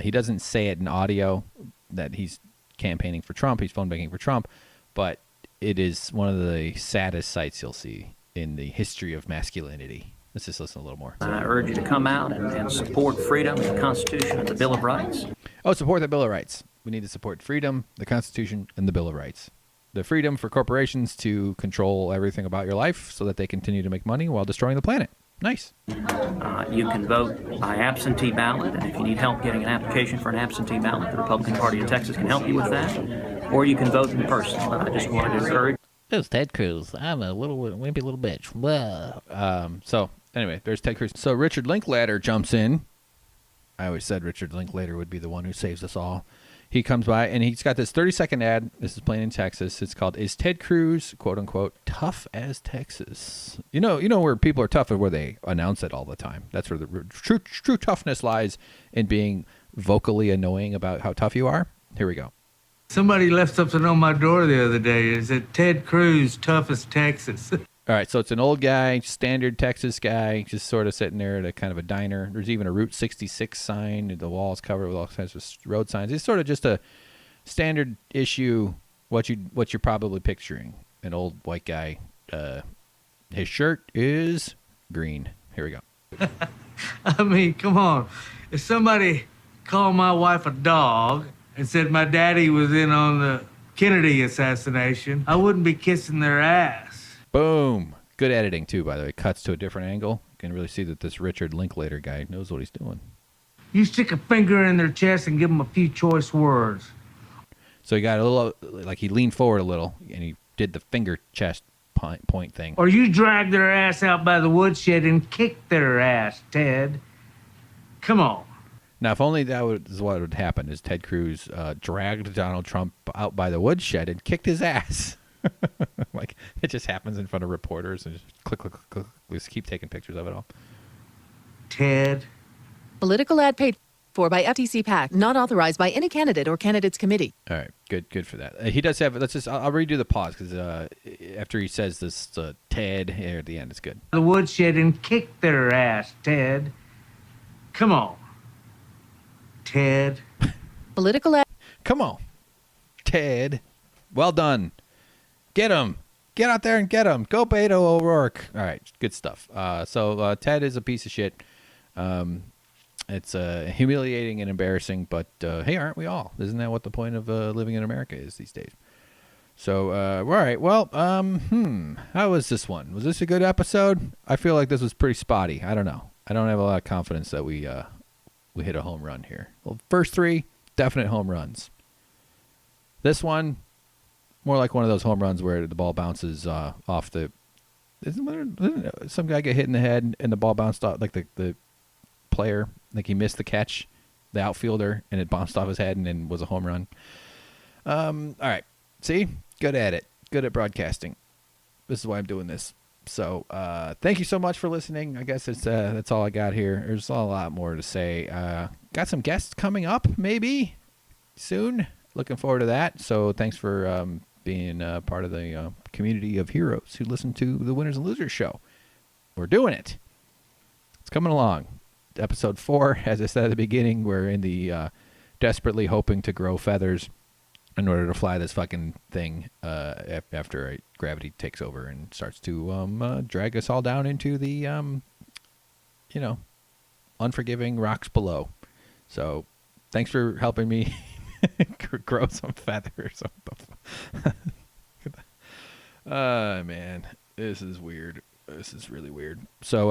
He doesn't say it in audio that he's campaigning for Trump. He's phone banking for Trump, but it is one of the saddest sights you'll see in the history of masculinity. Let's just listen a little more. I urge you to come out and support freedom and the Constitution and the Bill of Rights. Oh, support the Bill of Rights. We need to support freedom, the Constitution, and the Bill of Rights. The freedom for corporations to control everything about your life so that they continue to make money while destroying the planet. Nice. You can vote by absentee ballot, and if you need help getting an application for an absentee ballot, the Republican Party of Texas can help you with that. Or you can vote in person. But I just wanted to encourage. It's Ted Cruz. I'm a little wimpy little bitch. So anyway, there's Ted Cruz. So Richard Linklater jumps in. I always said Richard Linklater would be the one who saves us all. He comes by, and he's got this 30-second ad. This is playing in Texas. It's called, "Is Ted Cruz, quote-unquote, tough as Texas?" You know where people are tough, where they announce it all the time. That's where the true toughness lies, in being vocally annoying about how tough you are. Here we go. Somebody left something on my door the other day. It said, "Ted Cruz, tough as Texas." All right, so it's an old guy, standard Texas guy, just sort of sitting there at a kind of a diner. There's even a Route 66 sign. The wall's covered with all kinds of road signs. It's sort of just a standard issue, what you're probably picturing. An old white guy. His shirt is green. Here we go. I mean, come on. If somebody called my wife a dog and said my daddy was in on the Kennedy assassination, I wouldn't be kissing their ass. Boom. Good editing, too, by the way. Cuts to a different angle. You can really see that this Richard Linklater guy knows what he's doing. You stick a finger in their chest and give them a few choice words. So he got a little, like he leaned forward a little, and he did the finger chest point thing. Or you drag their ass out by the woodshed and kick their ass, Ted. Come on. Now, if only is what would happen, is Ted Cruz dragged Donald Trump out by the woodshed and kicked his ass. Like, it just happens in front of reporters, and just click, click, click, click. We just keep taking pictures of it all. Ted. Political ad paid for by FTC PAC, not authorized by any candidate or candidates committee. All right, good for that. He does have. I'll redo the pause, because after he says this, Ted here at the end, it's good. The woodshed and kick their ass, Ted. Come on. Ted. Political ad. Come on, Ted. Well done. Get him. Get out there and get him. Go Beto O'Rourke. All right, good stuff. So Ted is a piece of shit. It's humiliating and embarrassing, but hey, aren't we all? Isn't that what the point of living in America is these days? So, all right. Well, how was this one? Was this a good episode? I feel like this was pretty spotty. I don't know. I don't have a lot of confidence that we hit a home run here. Well, first three, definite home runs. This one, more like one of those home runs where the ball bounces off the. Isn't some guy get hit in the head and the ball bounced off, like the player, like he missed the catch, the outfielder, and it bounced off his head and then was a home run. All right. See? Good at it. Good at broadcasting. This is why I'm doing this. So thank you so much for listening. I guess that's all I got here. There's a lot more to say. Got some guests coming up maybe soon. Looking forward to that. So thanks for being part of the community of heroes who listen to the Winners and Losers show. We're doing it. It's coming along. Episode 4, as I said at the beginning, we're in the desperately hoping to grow feathers in order to fly this fucking thing after gravity takes over and starts to drag us all down into the, unforgiving rocks below. So thanks for helping me grow some feathers. Man, this is weird. This is really weird. So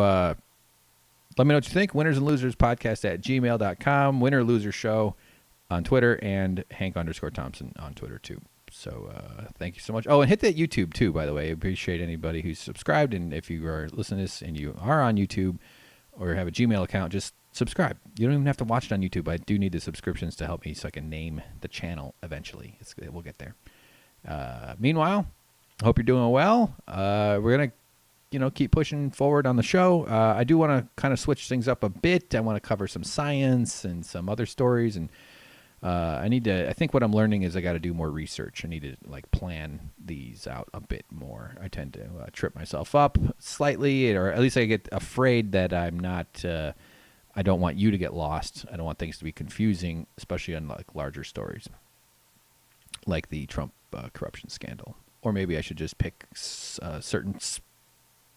let me know what you think. Winners and Losers podcast at gmail.com. Winner Loser Show on Twitter, and Hank_Thompson on Twitter too. So thank you so much. Oh, and hit that YouTube too, by the way. I appreciate anybody who's subscribed. And if you are listening to this and you are on YouTube or have a Gmail account, just subscribe. You don't even have to watch it on YouTube. I do need the subscriptions to help me so I can name the channel eventually. We'll get there. Meanwhile, I hope you're doing well. We're going to keep pushing forward on the show. I do want to kind of switch things up a bit. I want to cover some science and some other stories. And I think what I'm learning is I got to do more research. I need to plan these out a bit more. I tend to trip myself up slightly, or at least I get afraid that I'm not, I don't want you to get lost. I don't want things to be confusing, especially on larger stories like the Trump corruption scandal. Or maybe I should just pick certain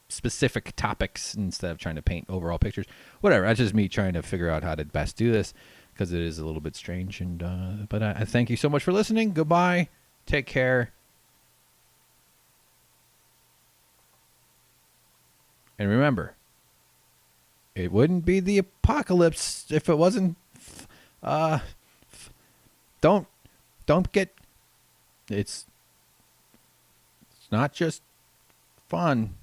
specific topics instead of trying to paint overall pictures. Whatever. That's just me trying to figure out how to best do this because it is a little bit strange. And but I thank you so much for listening. Goodbye. Take care. And remember, it wouldn't be the apocalypse if it wasn't. Don't get. It's not just fun.